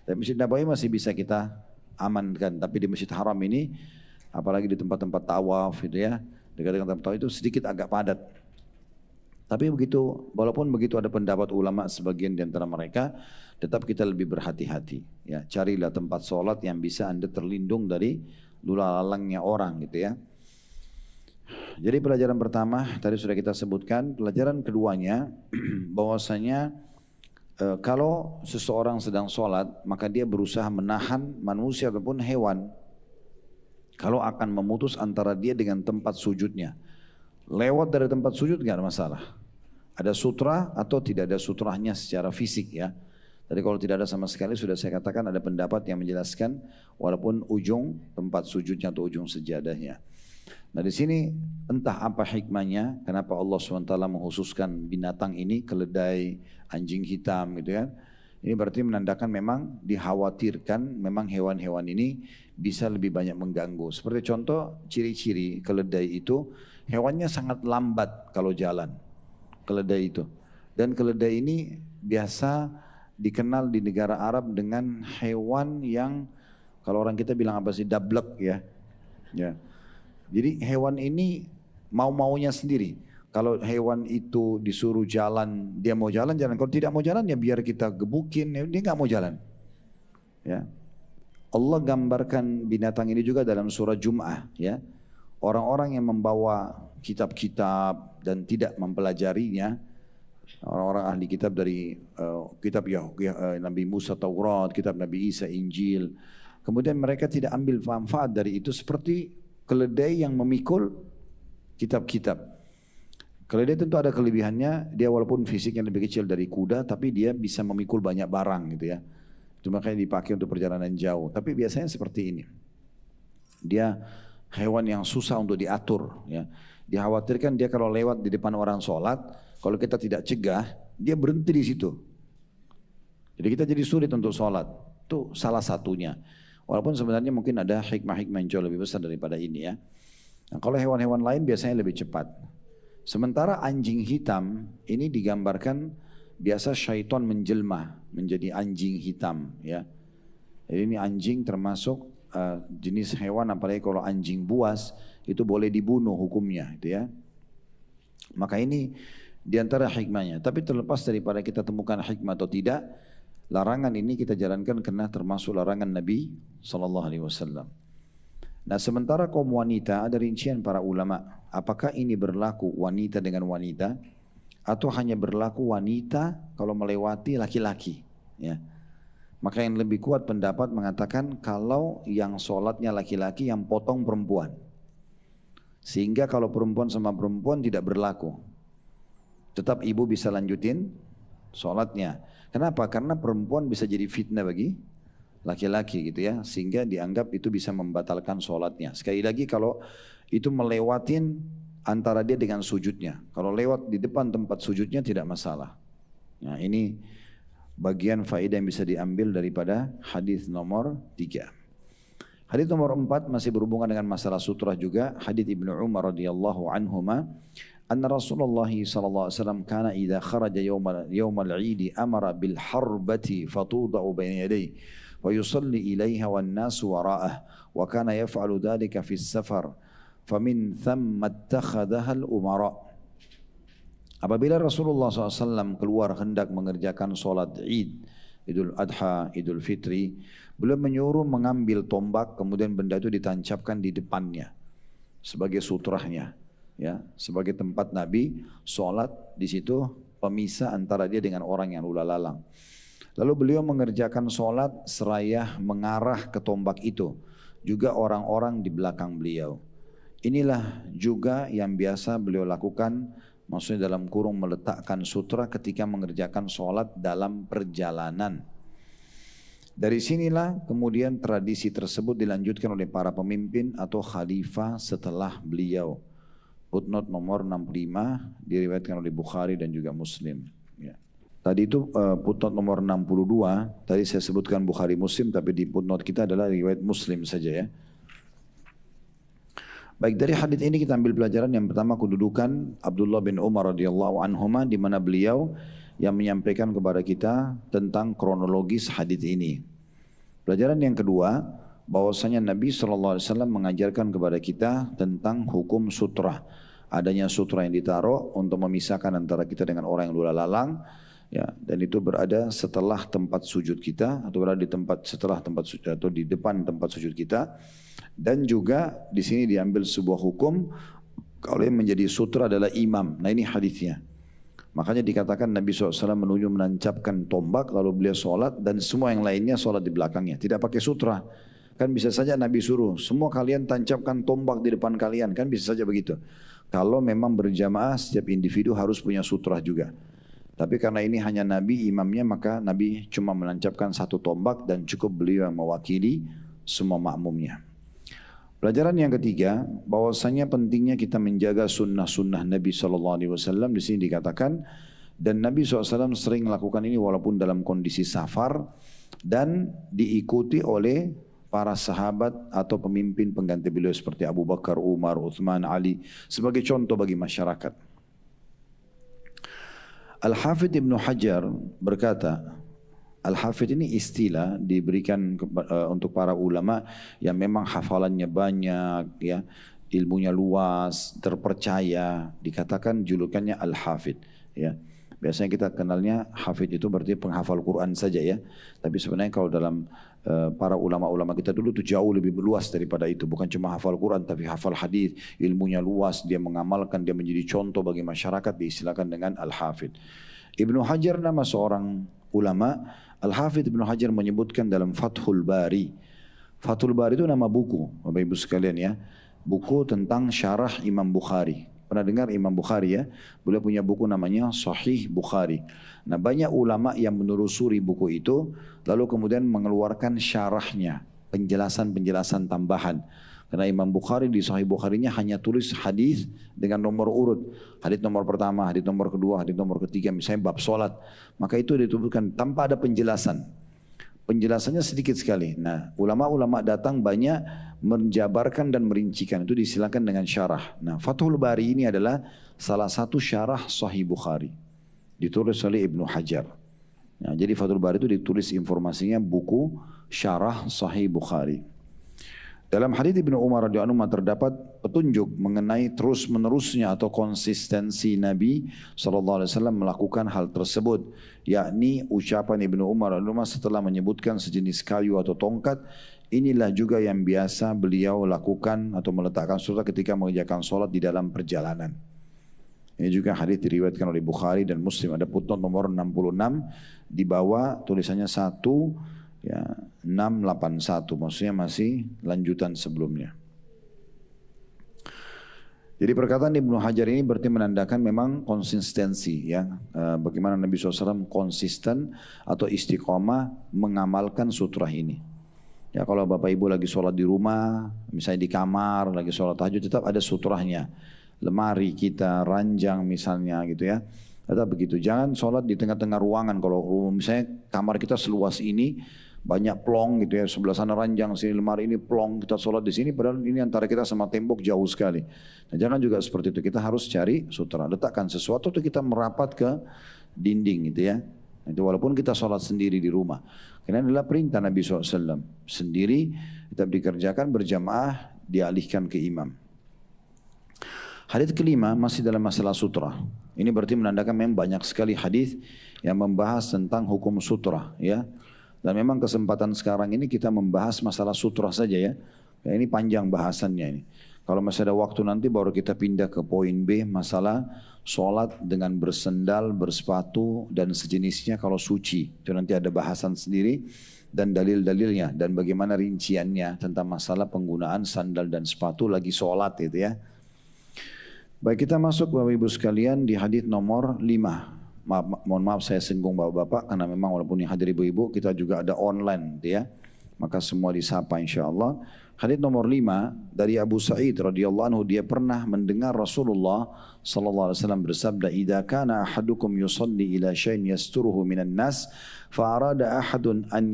Dan Masjid Nabawi masih bisa kita amankan, tapi di Masjid Haram ini, apalagi di tempat-tempat tawaf, gitu ya, dekat dengan tempat tawaf itu sedikit agak padat. Tapi begitu, walaupun begitu ada pendapat ulama sebagian di antara mereka, tetap kita lebih berhati-hati. Ya, carilah tempat sholat yang bisa Anda terlindung dari lulalangnya orang, gitu ya. Jadi pelajaran pertama tadi sudah kita sebutkan. Pelajaran keduanya bahwasanya kalau seseorang sedang sholat, maka dia berusaha menahan manusia ataupun hewan kalau akan memutus antara dia dengan tempat sujudnya. Lewat dari tempat sujud nggak ada masalah. Ada sutra atau tidak ada sutranya secara fisik ya. Tadi kalau tidak ada sama sekali sudah saya katakan ada pendapat yang menjelaskan walaupun ujung tempat sujudnya atau ujung sejadahnya. Nah di sini entah apa hikmahnya, kenapa Allah SWT menghususkan binatang ini, keledai, anjing hitam gitu kan. Ini berarti menandakan memang dikhawatirkan memang hewan-hewan ini bisa lebih banyak mengganggu. Seperti contoh ciri-ciri keledai itu, hewannya sangat lambat kalau jalan, keledai itu. Dan keledai ini biasa dikenal di negara Arab dengan hewan yang kalau orang kita bilang apa sih, dablek ya. Ya. Jadi hewan ini mau-maunya sendiri. Kalau hewan itu disuruh jalan, dia mau jalan, jalan. Kalau tidak mau jalan, ya biar kita gebukin, dia nggak mau jalan. Ya, Allah gambarkan binatang ini juga dalam surah Jum'ah. Ya, orang-orang yang membawa kitab-kitab dan tidak mempelajarinya, orang-orang ahli kitab dari kitab Nabi Musa Taurat, kitab Nabi Isa Injil. Kemudian mereka tidak ambil manfaat dari itu seperti keledai yang memikul kitab-kitab. Keledai tentu ada kelebihannya, dia walaupun fisiknya lebih kecil dari kuda, tapi dia bisa memikul banyak barang gitu ya. Itu makanya dipakai untuk perjalanan jauh. Tapi biasanya seperti ini. Dia hewan yang susah untuk diatur ya. Dikhawatirkan dia kalau lewat di depan orang sholat, kalau kita tidak cegah, dia berhenti di situ. Jadi kita jadi sulit untuk sholat. Itu salah satunya. Walaupun sebenarnya mungkin ada hikmah-hikmah yang jauh lebih besar daripada ini ya. Nah, kalau hewan-hewan lain biasanya lebih cepat. Sementara anjing hitam ini digambarkan biasa syaitan menjelma menjadi anjing hitam ya. Jadi ini anjing termasuk jenis hewan, apalagi kalau anjing buas itu boleh dibunuh hukumnya itu ya. Maka ini diantara hikmahnya. Tapi terlepas daripada kita temukan hikmah atau tidak, larangan ini kita jalankan karena termasuk larangan Nabi SAW. Nah sementara kaum wanita ada rincian para ulama. Apakah ini berlaku wanita dengan wanita atau hanya berlaku wanita kalau melewati laki-laki? Ya. Maka yang lebih kuat pendapat mengatakan kalau yang sholatnya laki-laki yang potong perempuan. Sehingga kalau perempuan sama perempuan tidak berlaku. Tetap ibu bisa lanjutin sholatnya. Kenapa? Karena perempuan bisa jadi fitnah bagi laki-laki gitu ya, sehingga dianggap itu bisa membatalkan sholatnya. Sekali lagi kalau itu melewatin antara dia dengan sujudnya, kalau lewat di depan tempat sujudnya tidak masalah. Nah ini bagian faedah yang bisa diambil daripada hadis nomor 3. Hadis nomor 4 masih berhubungan dengan masalah sutra juga. Hadis Ibnu Umar radhiyallahu anhuma, anna Rasulullah sallallahu alaihi wasallam kana idza kharaja yaumal 'id amara bil harbati fatuda'u baina yadayhi wa yusalli ilaiha wan nasu wara'ah wa kana yaf'alu dhalika fi safar famin thamma ittakhadhaha al umara. Apabila Rasulullah SAW keluar hendak mengerjakan solat Id, Idul Adha, Idul Fitri, beliau menyuruh mengambil tombak, kemudian benda itu ditancapkan di depannya sebagai sutrahnya, ya, sebagai tempat Nabi solat di situ, pemisah antara dia dengan orang yang lalu lalang. Lalu beliau mengerjakan solat seraya mengarah ke tombak itu, juga orang-orang di belakang beliau. Inilah juga yang biasa beliau lakukan, maksudnya dalam kurung meletakkan sutra ketika mengerjakan solat dalam perjalanan. Dari sinilah kemudian tradisi tersebut dilanjutkan oleh para pemimpin atau khalifah setelah beliau. Footnote nomor 65 diriwayatkan oleh Bukhari dan juga Muslim. Ya. Tadi itu footnote nomor 62, tadi saya sebutkan Bukhari Muslim, tapi di footnote kita adalah riwayat Muslim saja ya. Baik, dari hadis ini kita ambil pelajaran yang pertama, kedudukan Abdullah bin Umar radhiyallahu anhuma, di mana beliau yang menyampaikan kepada kita tentang kronologis hadis ini. Pelajaran yang kedua, bahwasanya Nabi SAW mengajarkan kepada kita tentang hukum sutra. Adanya sutra yang ditaruh untuk memisahkan antara kita dengan orang yang lula lalang, ya, dan itu berada setelah tempat sujud kita, atau berada di tempat setelah tempat sujud, atau di depan tempat sujud kita. Dan juga di sini diambil sebuah hukum kalau yang menjadi sutra adalah imam. Nah, ini hadisnya. Makanya dikatakan Nabi SAW menuju menancapkan tombak lalu beliau sholat, dan semua yang lainnya sholat di belakangnya. Tidak pakai sutra. Kan bisa saja Nabi suruh, semua kalian tancapkan tombak di depan kalian. Kan bisa saja begitu. Kalau memang berjamaah, setiap individu harus punya sutra juga. Tapi karena ini hanya Nabi imamnya, maka Nabi cuma menancapkan satu tombak dan cukup beliau yang mewakili semua makmumnya. Pelajaran yang ketiga, bahwasanya pentingnya kita menjaga sunnah-sunnah Nabi SAW. Di sini dikatakan, dan Nabi SAW sering melakukan ini walaupun dalam kondisi safar, dan diikuti oleh para sahabat atau pemimpin pengganti beliau seperti Abu Bakar, Umar, Uthman, Ali, sebagai contoh bagi masyarakat. Al-Hafidh Ibnu Hajar berkata, Al-Hafidh ini istilah diberikan untuk para ulama yang memang hafalannya banyak, ya, ilmunya luas, terpercaya, dikatakan julukannya Al-Hafidh, ya. Biasanya kita kenalnya Hafidh itu berarti penghafal Quran saja, ya. Tapi sebenarnya kalau dalam para ulama-ulama kita dulu itu jauh lebih luas daripada itu. Bukan cuma hafal Quran tapi hafal hadis, ilmunya luas, dia mengamalkan, dia menjadi contoh bagi masyarakat, diistilahkan dengan Al-Hafidh. Ibnu Hajar nama seorang ulama. Al-Hafidh Ibnu Hajar menyebutkan dalam Fathul Bari. Fathul Bari itu nama buku, Bapak Ibu sekalian, ya. Buku tentang syarah Imam Bukhari. Pernah dengar Imam Bukhari, ya? Beliau punya buku namanya Sahih Bukhari. Nah, banyak ulama yang menelusuri buku itu lalu kemudian mengeluarkan syarahnya, penjelasan-penjelasan tambahan. Karena Imam Bukhari di Sahih Bukharinya hanya tulis hadis dengan nomor urut. Hadis nomor pertama, hadis nomor kedua, hadis nomor ketiga, misalnya bab solat. Maka itu dituliskan tanpa ada penjelasan. Penjelasannya sedikit sekali. Nah, ulama-ulama datang banyak menjabarkan dan merincikan. Itu disilakan dengan syarah. Nah, Fathul Bari ini adalah salah satu syarah Sahih Bukhari. Ditulis oleh Ibnu Hajar. Nah, jadi Fathul Bari itu ditulis informasinya buku syarah Sahih Bukhari. Dalam hadits Ibnu Umar radhiyallahu anhu terdapat petunjuk mengenai terus menerusnya atau konsistensi Nabi SAW melakukan hal tersebut, yakni ucapan Ibnu Umar radhiyallahu anhu setelah menyebutkan sejenis kayu atau tongkat, inilah juga yang biasa beliau lakukan atau meletakkan sutra ketika mengerjakan sholat di dalam perjalanan. Ini juga hadits diriwayatkan oleh Bukhari dan Muslim. Ada footnote nomor 66 di bawah tulisannya 1 ya 681, maksudnya masih lanjutan sebelumnya. Jadi perkataan Ibnu Hajar ini berarti menandakan memang konsistensi, ya, bagaimana Nabi SAW konsisten atau istiqomah mengamalkan sutrah ini. Ya, kalau Bapak Ibu lagi sholat di rumah, misalnya di kamar, lagi sholat tahajud, tetap ada sutrahnya. Lemari kita, ranjang misalnya gitu, ya. Tetap begitu. Jangan sholat di tengah-tengah ruangan. Kalau misalnya kamar kita seluas ini, banyak plong gitu, ya, sebelah sana ranjang, sini lemari, ini plong, kita sholat di sini, padahal ini antara kita sama tembok jauh sekali. Nah, jangan juga seperti itu. Kita harus cari sutra, letakkan sesuatu itu kita merapat ke dinding gitu, ya. Itu walaupun kita sholat sendiri di rumah. Karena adalah perintah Nabi SAW. Sendiri tetap dikerjakan, berjamaah dialihkan ke imam. Hadits kelima masih dalam masalah sutra. Ini berarti menandakan memang banyak sekali hadits yang membahas tentang hukum sutra, ya. Dan memang kesempatan sekarang ini kita membahas masalah sutra saja, ya. Ini panjang bahasannya ini. Kalau masih ada waktu nanti baru kita pindah ke poin B, masalah sholat dengan bersendal, bersepatu dan sejenisnya kalau suci. Itu nanti ada bahasan sendiri dan dalil-dalilnya dan bagaimana rinciannya tentang masalah penggunaan sandal dan sepatu lagi sholat itu, ya. Baik, kita masuk Bapak Ibu sekalian di hadits nomor 5. Mohon maaf saya singgung bapak-bapak karena memang walaupun yang hadir ibu-ibu kita juga ada online, ya. Maka semua disapa insyaallah. Hadits nomor 5 dari Abu Sa'id radhiyallahu anhu, dia pernah mendengar Rasulullah sallallahu alaihi wasallam bersabda, "Idza kana ahadukum yusalli ila syai'in yasturuhu minan nas, fa arada ahadun an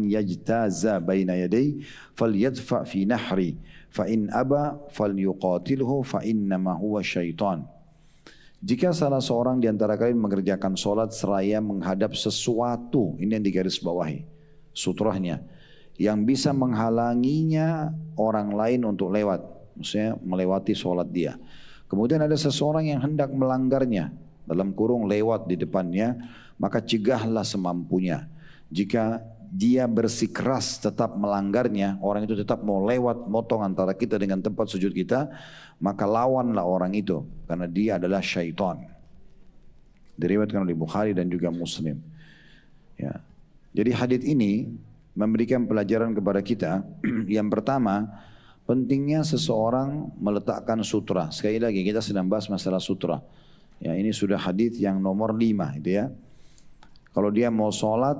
yajtaza baina yaday, falyadfa fi nahri, fa in aba falyuqatilhu fa innama huwa syaitan. Jika salah seorang di antara kalian mengerjakan solat seraya menghadap sesuatu, ini yang digarisbawahi, sutrahnya, yang bisa menghalanginya orang lain untuk lewat, maksudnya melewati solat dia. Kemudian ada seseorang yang hendak melanggarnya, dalam kurung lewat di depannya, maka cegahlah semampunya. Jika dia bersikeras tetap melanggarnya, orang itu tetap mau lewat motong antara kita dengan tempat sujud kita, maka lawanlah orang itu, karena dia adalah syaitan. Diriwayatkan oleh Bukhari dan juga Muslim. Ya. Jadi hadits ini memberikan pelajaran kepada kita. Yang pertama, pentingnya seseorang meletakkan sutra. Sekali lagi kita sedang bahas masalah sutra. Ya, ini sudah hadits yang nomor 5 itu ya. Kalau dia mau sholat,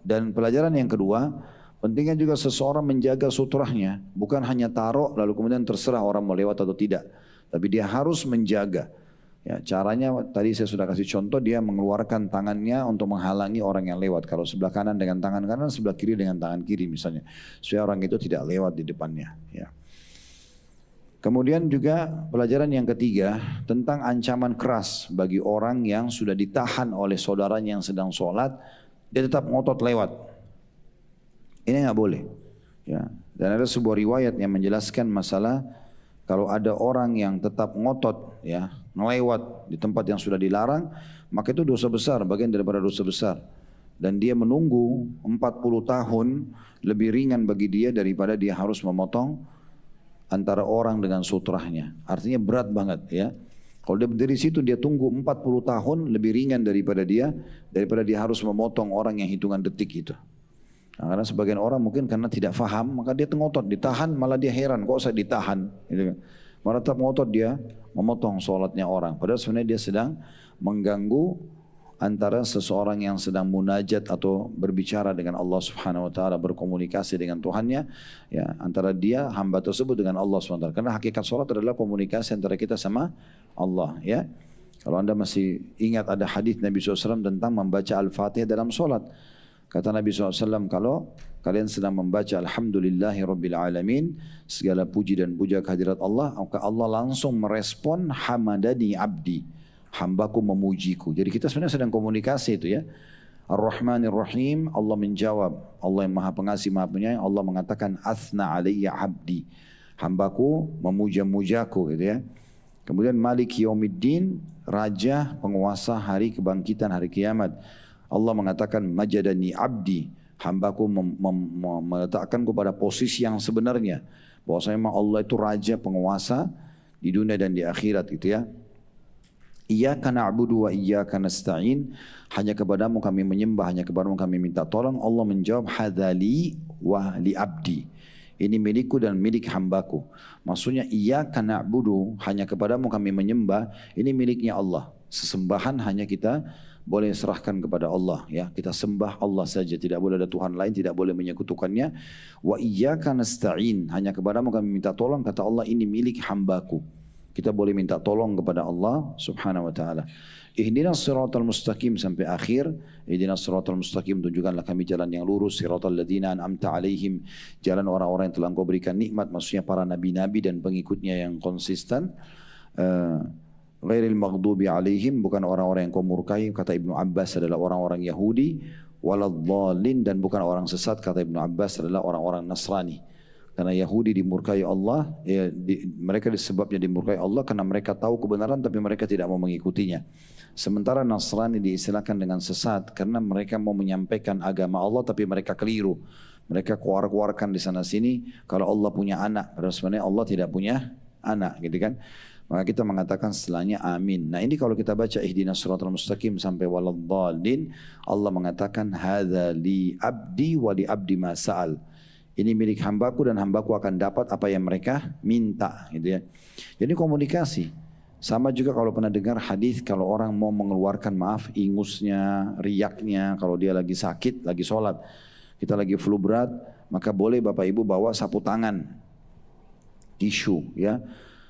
dan pelajaran yang kedua, pentingnya juga seseorang menjaga sutrahnya, bukan hanya taruh lalu kemudian terserah orang mau lewat atau tidak, tapi dia harus menjaga. Ya, caranya tadi saya sudah kasih contoh, dia mengeluarkan tangannya untuk menghalangi orang yang lewat. Kalau sebelah kanan dengan tangan kanan, sebelah kiri dengan tangan kiri misalnya, supaya orang itu tidak lewat di depannya. Ya. Kemudian juga pelajaran yang ketiga tentang ancaman keras bagi orang yang sudah ditahan oleh saudaranya yang sedang sholat, dia tetap ngotot lewat. Ini nggak boleh. Ya. Dan ada sebuah riwayat yang menjelaskan masalah kalau ada orang yang tetap ngotot, ya, ngelewat di tempat yang sudah dilarang, maka itu dosa besar, bagian daripada dosa besar. Dan dia menunggu 40 tahun lebih ringan bagi dia daripada dia harus memotong antara orang dengan sutrahnya. Artinya berat banget, ya. Kalau dia berdiri situ, dia tunggu 40 tahun lebih ringan daripada dia harus memotong orang yang hitungan detik itu. Nah, karena sebagian orang mungkin karena tidak faham, maka dia ngotot, ditahan, malah dia heran, kok saya ditahan? Gitu kan. Malah tetap ngotot dia memotong sholatnya orang. Padahal sebenarnya dia sedang mengganggu antara seseorang yang sedang munajat atau berbicara dengan Allah Subhanahu wa taala, berkomunikasi dengan Tuhannya, ya, antara dia hamba tersebut dengan Allah Subhanahu wa taala. Karena hakikat salat adalah komunikasi antara kita sama Allah, ya. Kalau Anda masih ingat ada hadis Nabi SAW tentang membaca Al-Fatihah dalam salat. Kata Nabi SAW, kalau kalian sedang membaca Alhamdulillahi Rabbil Alamin, segala puji dan puja kehadirat Allah, maka Allah langsung merespon hamadani abdi, hambaku memujiku. Jadi kita sebenarnya sedang komunikasi itu, ya. Ar-Rahmanir Rahim, Allah menjawab, Allah yang maha pengasih maha penyayang, Allah mengatakan athna alayya abdi, hambaku memuja-mujaku, gitu ya. Kemudian Malik Yaumiddin, raja penguasa hari kebangkitan, hari kiamat, Allah mengatakan majadani abdi, hambaku meletakkanku pada posisi yang sebenarnya, bahwasanya memang Allah itu raja penguasa di dunia dan di akhirat, gitu ya. Iyyaka na'budu wa iyyaka nasta'in, hanya kepadamu kami menyembah, hanya kepadamu kami minta tolong. Allah menjawab hadzali wa li abdi, ini milikku dan milik hambaku. Maksudnya iyyaka na'budu, hanya kepadamu kami menyembah, ini miliknya Allah. Sesembahan hanya kita boleh serahkan kepada Allah, ya. Kita sembah Allah saja, tidak boleh ada Tuhan lain, tidak boleh menyekutukannya. Wa iyyaka nasta'in, hanya kepadamu kami minta tolong, kata Allah, ini milik hambaku. Kita boleh minta tolong kepada Allah Subhanahu wa taala. Ihdinas siratal mustaqim sampai akhir. Ihdinas siratal mustaqim, tunjukkanlah kami jalan yang lurus, siratal ladzina an'amta alaihim, jalan orang-orang yang telah Engkau berikan nikmat, maksudnya para nabi-nabi dan pengikutnya yang konsisten. Ghairil maghdubi alaihim, bukan orang-orang yang Kau murkai, kata Ibnu Abbas adalah orang-orang Yahudi, waladhdallin, dan bukan orang sesat, kata Ibnu Abbas adalah orang-orang Nasrani. Karena Yahudi dimurkai Allah, ya, mereka disebabnya dimurkai Allah karena mereka tahu kebenaran tapi mereka tidak mau mengikutinya. Sementara Nasrani diistilahkan dengan sesat karena mereka mau menyampaikan agama Allah tapi mereka keliru. Mereka keluar-keluarkan di sana sini kalau Allah punya anak, padahal sebenarnya Allah tidak punya anak, gitu kan. Maka kita mengatakan setelahnya amin. Nah, ini kalau kita baca ihdinas siratal mustaqim sampai waladhdallin, Allah mengatakan hadza li abdi wa li abdi ma sa'al. Ini milik hambaku dan hambaku akan dapat apa yang mereka minta, gitu ya. Jadi komunikasi. Sama juga kalau pernah dengar hadis, kalau orang mau mengeluarkan ingusnya, riaknya, kalau dia lagi sakit, lagi sholat, kita lagi flu berat, maka boleh Bapak Ibu bawa sapu tangan, tisu, ya.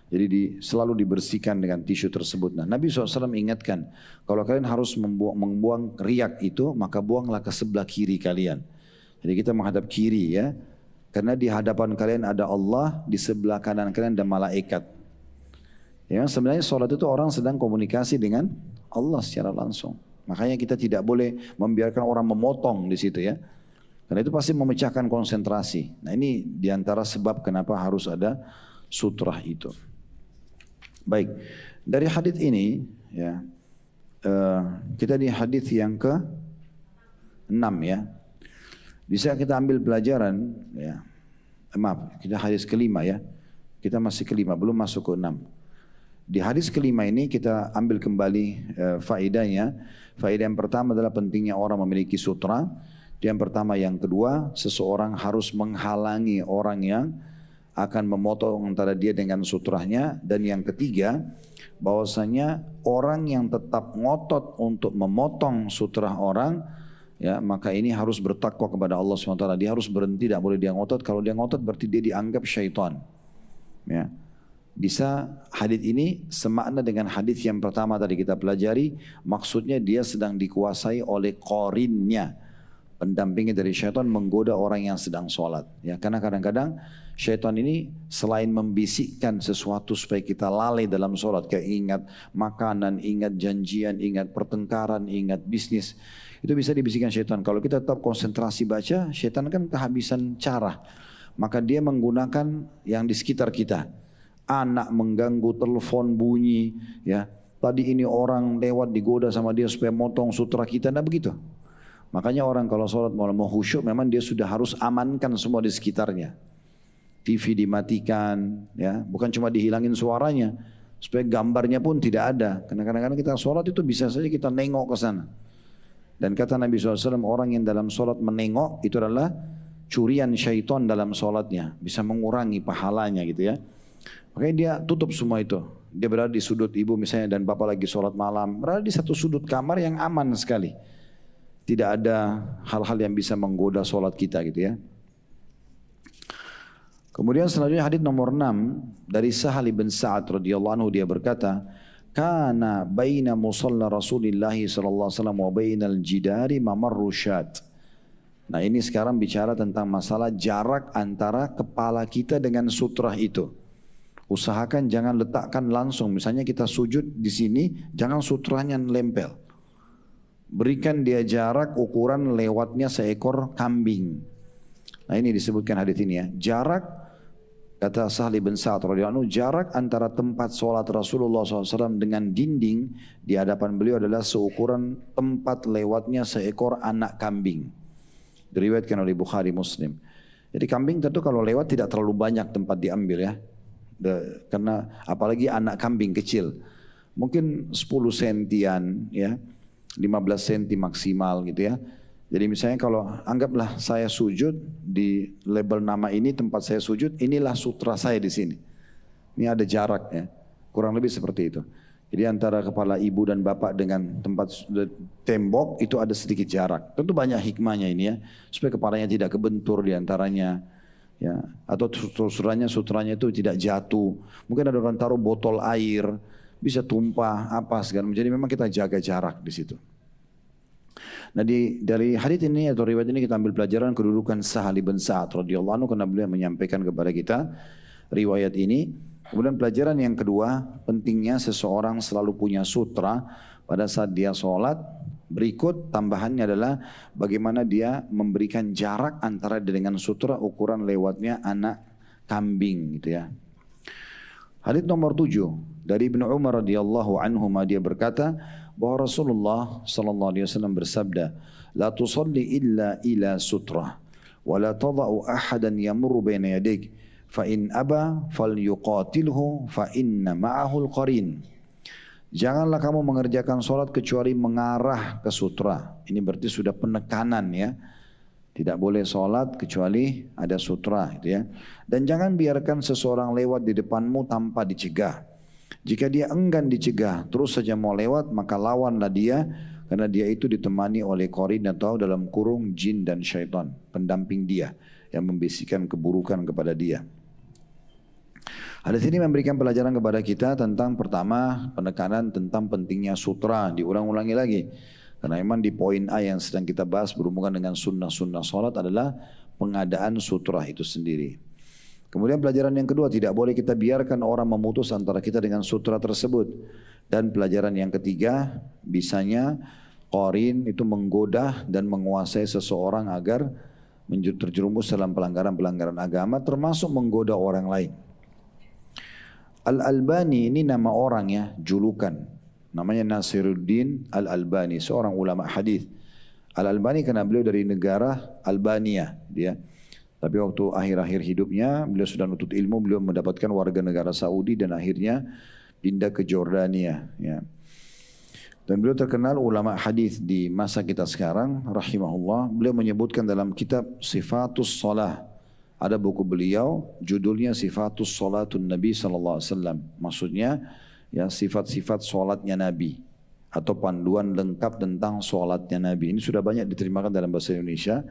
Jadi selalu dibersihkan dengan tisu tersebut. Nah, Nabi SAW ingatkan, kalau kalian harus membuang riak itu, maka buanglah ke sebelah kiri kalian. Jadi kita menghadap kiri, ya. Karena di hadapan kalian ada Allah, di sebelah kanan kalian ada malaikat. Ya, sebenarnya sholat itu orang sedang komunikasi dengan Allah secara langsung. Makanya kita tidak boleh membiarkan orang memotong di situ ya. Karena itu pasti memecahkan konsentrasi. Nah ini diantara sebab kenapa harus ada sutrah itu. Baik, dari hadits ini ya, kita di hadits yang ke-6 ya. Bisa kita ambil pelajaran ya. Maaf, kita hadits ke-5 ya. Kita masih ke-5, belum masuk ke-6. Di hadis kelima ini kita ambil kembali faedahnya. Faedah yang pertama adalah pentingnya orang memiliki sutra. Yang pertama, yang kedua, seseorang harus menghalangi orang yang akan memotong antara dia dengan sutrahnya. Dan yang ketiga, bahwasanya orang yang tetap ngotot untuk memotong sutrah orang, ya maka ini harus bertakwa kepada Allah SWT. Dia harus berhenti, tidak boleh dia ngotot. Kalau dia ngotot berarti dia dianggap syaitan. Ya. Bisa hadis ini semakna dengan hadis yang pertama tadi kita pelajari, maksudnya dia sedang dikuasai oleh qarinnya, pendampingnya dari syaitan menggoda orang yang sedang sholat. Ya, karena kadang-kadang syaitan ini selain membisikkan sesuatu supaya kita lalai dalam sholat, kayak ingat makanan, ingat janjian, ingat pertengkaran, ingat bisnis, itu bisa dibisikkan syaitan. Kalau kita tetap konsentrasi baca, syaitan kan kehabisan cara, maka dia menggunakan yang di sekitar kita. Anak mengganggu, telepon bunyi, ya. Tadi ini orang lewat digoda sama dia supaya motong sutra kita, nah begitu. Makanya orang kalau sholat mau khusyuk, memang dia sudah harus amankan semua di sekitarnya. TV dimatikan, ya, bukan cuma dihilangin suaranya, supaya gambarnya pun tidak ada. Karena kadang-kadang kita sholat itu bisa saja kita nengok ke sana. Dan kata Nabi SAW, orang yang dalam sholat menengok itu adalah curian syaitan dalam sholatnya, bisa mengurangi pahalanya gitu ya. Makanya dia tutup semua itu. Dia berada di sudut ibu misalnya dan bapak lagi sholat malam. Berada di satu sudut kamar yang aman sekali. Tidak ada hal-hal yang bisa menggoda sholat kita gitu ya. Kemudian selanjutnya hadits nomor 6 dari Sahal bin Sa'ad radhiyallahu anhu, dia berkata, "Kana baina musalla Rasulillah sallallahu alaihi wasallam wa bainal jidari mamarru syat." Nah, ini sekarang bicara tentang masalah jarak antara kepala kita dengan sutrah itu. Usahakan jangan letakkan langsung. Misalnya kita sujud di sini, jangan sutranya nempel. Berikan dia jarak ukuran lewatnya seekor kambing. Nah ini disebutkan hadits ini ya. Jarak, kata Sahli bin Sa'ad radhiyallahu anhu, jarak antara tempat sholat Rasulullah SAW dengan dinding di hadapan beliau adalah seukuran tempat lewatnya seekor anak kambing. Diriwayatkan oleh Bukhari Muslim. Jadi kambing tentu kalau lewat tidak terlalu banyak tempat diambil ya. Karena apalagi anak kambing kecil, mungkin 10 sentian ya, 15 senti maksimal gitu ya. Jadi misalnya kalau anggaplah saya sujud di label nama ini, tempat saya sujud, inilah sutra saya di sini. Ini ada jarak ya, kurang lebih seperti itu. Jadi antara kepala ibu dan bapak dengan tempat tembok itu ada sedikit jarak. Tentu banyak hikmahnya ini ya, supaya kepalanya tidak kebentur di antaranya. Ya, atau sutranya itu tidak jatuh. Mungkin ada orang taruh botol air, bisa tumpah apa segala. Jadi memang kita jaga jarak di situ. Nah dari hadits ini atau riwayat ini kita ambil pelajaran kedudukan Sahal bin Sa'ad radhiyallahu anhu, karena beliau menyampaikan kepada kita riwayat ini. Kemudian pelajaran yang kedua, pentingnya seseorang selalu punya sutra pada saat dia sholat. Berikut tambahannya adalah bagaimana dia memberikan jarak antara dia dengan sutra ukuran lewatnya anak kambing gitu ya. Hadits nomor 7 dari Ibnu Umar radhiyallahu anhu, dia berkata bahwa Rasulullah sallallahu alaihi wasallam bersabda, "La tusalli illa ila sutra wa la tada'u ahadan yamurru baina yadik, fa in aba falyuqatilhu fa inna ma'ahu al-qarin." Janganlah kamu mengerjakan sholat kecuali mengarah ke sutra. Ini berarti sudah penekanan ya. Tidak boleh sholat kecuali ada sutra gitu ya. Dan jangan biarkan seseorang lewat di depanmu tanpa dicegah. Jika dia enggan dicegah, terus saja mau lewat, maka lawanlah dia. Karena dia itu ditemani oleh qarin atau dalam kurung jin dan syaitan, pendamping dia yang membisikkan keburukan kepada dia. Hadis ini memberikan pelajaran kepada kita tentang pertama penekanan tentang pentingnya sutra, diulang-ulangi lagi. Karena memang di poin A yang sedang kita bahas berhubungan dengan sunnah-sunnah sholat adalah pengadaan sutrah itu sendiri. Kemudian pelajaran yang kedua, tidak boleh kita biarkan orang memutus antara kita dengan sutra tersebut. Dan pelajaran yang ketiga, bisanya qarin itu menggoda dan menguasai seseorang agar terjerumus dalam pelanggaran-pelanggaran agama, termasuk menggoda orang lain. Al-Albani ini nama orang ya, julukan. Namanya Nasiruddin Al-Albani, seorang ulama hadis. Al-Albani karena beliau dari negara Albania, dia. Tapi waktu akhir-akhir hidupnya, beliau sudah nutut ilmu, beliau mendapatkan warga negara Saudi dan akhirnya pindah ke Jordania. Ya. Dan beliau terkenal ulama hadis di masa kita sekarang, rahimahullah. Beliau menyebutkan dalam kitab Sifatus Salah. Ada buku beliau, judulnya Sifatus Salatun Nabi Sallallahu Alaihi Wasallam. Maksudnya, ya sifat-sifat salatnya Nabi. Atau panduan lengkap tentang salatnya Nabi. Ini sudah banyak diterjemahkan dalam bahasa Indonesia.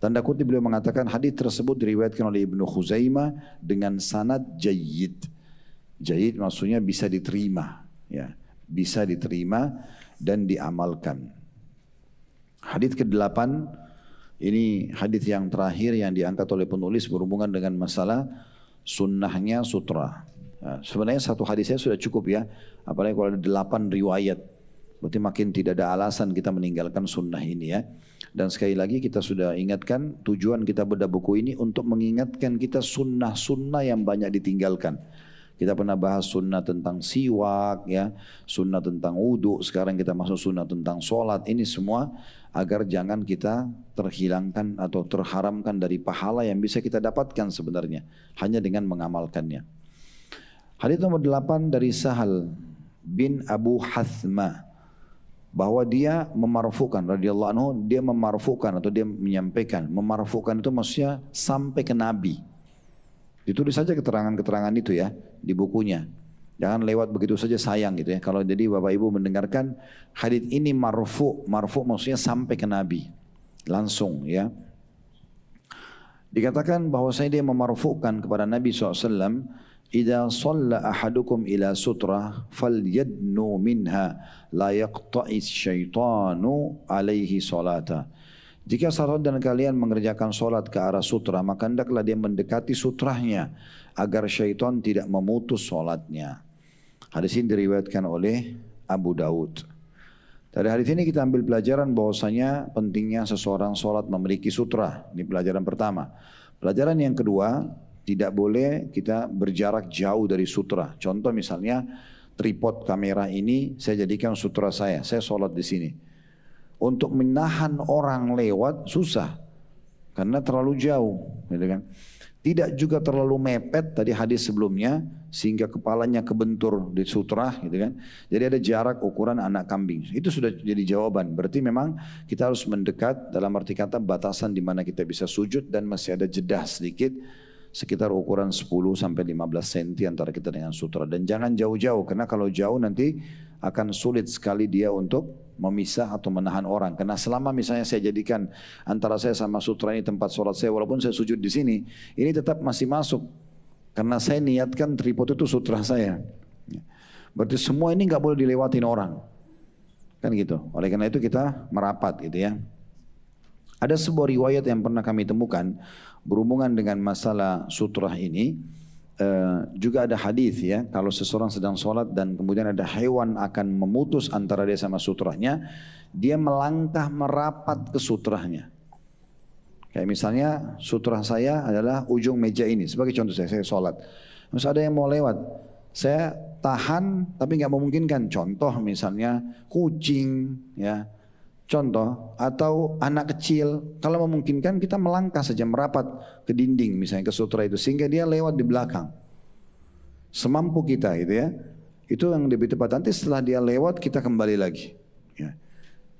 Tanda kutip beliau mengatakan hadis tersebut diriwayatkan oleh Ibnu Khuzaimah dengan sanad jayyid. Jayyid maksudnya bisa diterima, ya, bisa diterima dan diamalkan. Hadis ke-8 ini hadis yang terakhir yang diangkat oleh penulis berhubungan dengan masalah sunnahnya sutra. Nah, sebenarnya satu hadisnya sudah cukup ya, apalagi kalau ada 8 riwayat. Berarti makin tidak ada alasan kita meninggalkan sunnah ini ya. Dan sekali lagi kita sudah ingatkan, tujuan kita bedah buku ini untuk mengingatkan kita sunnah-sunnah yang banyak ditinggalkan. Kita pernah bahas sunnah tentang siwak ya, sunnah tentang wudhu, sekarang kita masuk sunnah tentang sholat. Ini semua agar jangan kita terhilangkan atau terharamkan dari pahala yang bisa kita dapatkan sebenarnya hanya dengan mengamalkannya. Hadits nomor 8 dari Sahal bin Abu Hathma, bahwa dia memarfukan radhiyallahu anhu, dia memarfukan atau dia menyampaikan. Memarfukan itu maksudnya sampai ke Nabi. Ditulis saja keterangan-keterangan itu ya di bukunya. Jangan lewat begitu saja, sayang gitu ya. Kalau jadi Bapak Ibu mendengarkan hadits ini marfu maksudnya sampai ke Nabi. Langsung ya. Dikatakan bahwasanya dia memarfukan kepada Nabi SAW, "Idza shalla ahadukum ila sutrah falyadnu minha la yaqta'is syaitanu alaihi salata." Jika salah dan kalian mengerjakan solat ke arah sutra, maka hendaklah dia mendekati sutrahnya agar syaitan tidak memutus solatnya. Hadis ini diriwayatkan oleh Abu Daud. Dari hadis ini kita ambil pelajaran bahwasanya pentingnya seseorang solat memiliki sutra. Ini pelajaran pertama. Pelajaran yang kedua, tidak boleh kita berjarak jauh dari sutra. Contoh misalnya tripod kamera ini saya jadikan sutra saya solat di sini. Untuk menahan orang lewat susah karena terlalu jauh, gitu kan. Tidak juga terlalu mepet tadi hadis sebelumnya sehingga kepalanya kebentur di sutra, gitu kan. Jadi ada jarak ukuran anak kambing. Itu sudah jadi jawaban. Berarti memang kita harus mendekat dalam arti kata batasan di mana kita bisa sujud dan masih ada jeda sedikit sekitar ukuran 10 sampai 15 cm antara kita dengan sutra. Dan jangan jauh-jauh karena kalau jauh nanti akan sulit sekali dia untuk memisah atau menahan orang. Karena selama misalnya saya jadikan antara saya sama sutra ini tempat sholat saya, walaupun saya sujud di sini, ini tetap masih masuk. Karena saya niatkan tripod itu sutra saya. Berarti semua ini nggak boleh dilewatin orang. Kan gitu. Oleh karena itu kita merapat gitu ya. Ada sebuah riwayat yang pernah kami temukan berhubungan dengan masalah sutrah ini. Juga ada hadis ya, kalau seseorang sedang sholat dan kemudian ada hewan akan memutus antara dia sama sutrahnya, dia melangkah merapat ke sutrahnya. Kayak misalnya sutrah saya adalah ujung meja ini, sebagai contoh saya sholat. Terus ada yang mau lewat, saya tahan tapi nggak memungkinkan. Contoh misalnya kucing ya. Contoh, atau anak kecil, kalau memungkinkan kita melangkah saja merapat ke dinding misalnya ke sutra itu sehingga dia lewat di belakang. Semampu kita gitu ya. Itu yang lebih tepat. Nanti setelah dia lewat kita kembali lagi. Ya.